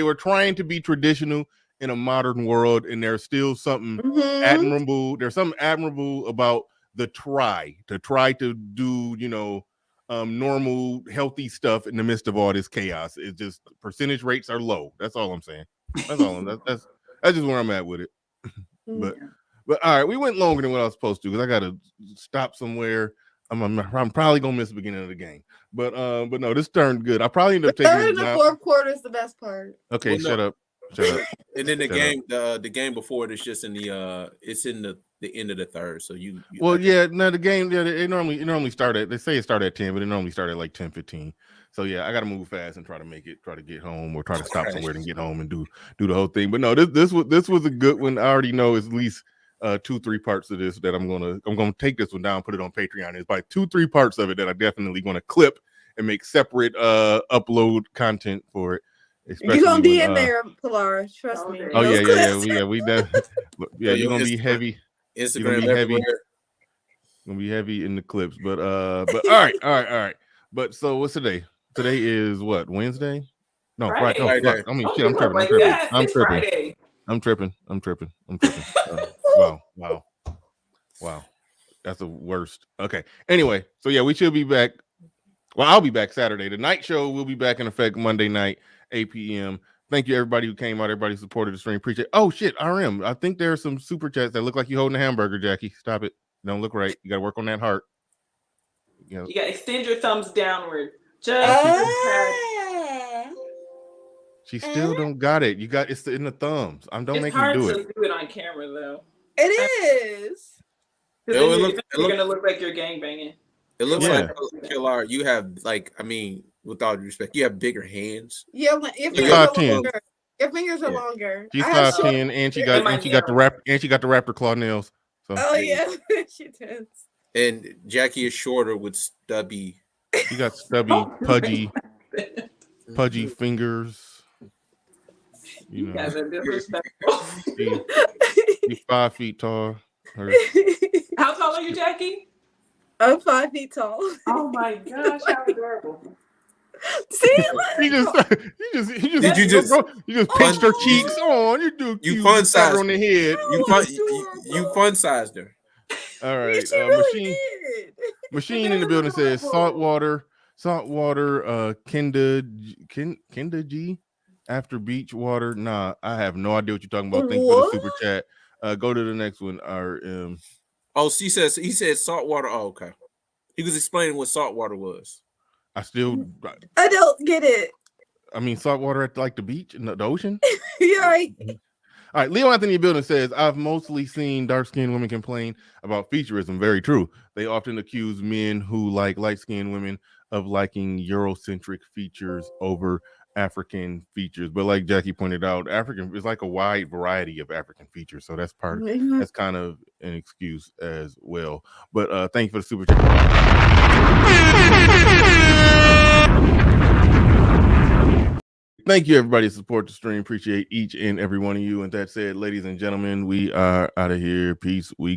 were trying to be traditional in a modern world, and there's still something admirable. There's something admirable about the try to do, normal, healthy stuff in the midst of all this chaos. It's just percentage rates are low. That's all I'm saying. That's all. That's just where I'm at with it. But all right, we went longer than what I was supposed to because I got to stop somewhere. I'm probably gonna miss the beginning of the game, but no, this turned good. I probably end up taking third and the fourth quarter is the best part. Okay, well, shut up. And then the game before it is just in the it's in the end of the third. So you the game it normally start at, they say it started at 10, but it normally started at like 10:15. So yeah, I gotta move fast and try to get home, or try to stop somewhere and get home and do the whole thing. But no, this was a good one. I already know it's at least 2-3 parts of this that I'm gonna take this one down, put it on Patreon. It's by 2-3 parts of it that I definitely gonna clip and make separate upload content for it. You're gonna be when, in there, Pilar. Trust me. Oh Those we yeah, you're gonna be heavy. You're gonna Instagram be heavy. everywhere. Gonna be heavy in the clips, but all right. But so what's today? Today is what, Wednesday? No, Friday. Oh, fuck. I mean, shit. I'm tripping. I'm tripping. Wow. That's the worst. Okay. Anyway, so yeah, we should be back. Well, I'll be back Saturday. The night show will be back in effect Monday night, 8 p.m. Thank you, everybody who came out. Everybody who supported the stream. Appreciate it. Oh, shit, RM. I think there are some super chats that look like you holding a hamburger, Jackie. Stop it. Don't look right. You got to work on that heart. You got to extend your thumbs downward. Just She still don't got it. You got it's in the thumbs. Don't make me do it. It's hard to do it on camera, though. It is. Because you're going to look like you're gangbanging. It looks like Killer. You have with all due respect, you have bigger hands. Yeah, your fingers are longer. Your fingers are longer. She's 5'10", and she got the raptor claw nails. So. Oh yeah, she does. And Jackie is shorter with stubby. She got stubby, pudgy fingers. You guys are disrespectful. She's 5 feet tall. How tall are you, Jackie? I'm 5 feet tall. Oh my gosh, how adorable! See, you just pinched her cheeks on. You fun sized her on the head. You fun sized her. All right, machine in the building says saltwater. Kenda G after beach water. Nah, I have no idea what you're talking about. Thank you for the super chat. Go to the next one. Oh, he said saltwater. Oh, okay. He was explaining what saltwater was. I don't get it. I mean, saltwater at like the beach in the ocean. You're right. All right, Leo Anthony Building says, I've mostly seen dark-skinned women complain about Featurism. Very true. They often accuse men who like light-skinned women of liking Eurocentric features over African features. But like Jackie pointed out, African is like a wide variety of African features. So that's that's kind of an excuse as well. But thank you for the super chat. Thank you, everybody, to support the stream. Appreciate each and every one of you. And that said, ladies and gentlemen, we are out of here. Peace. We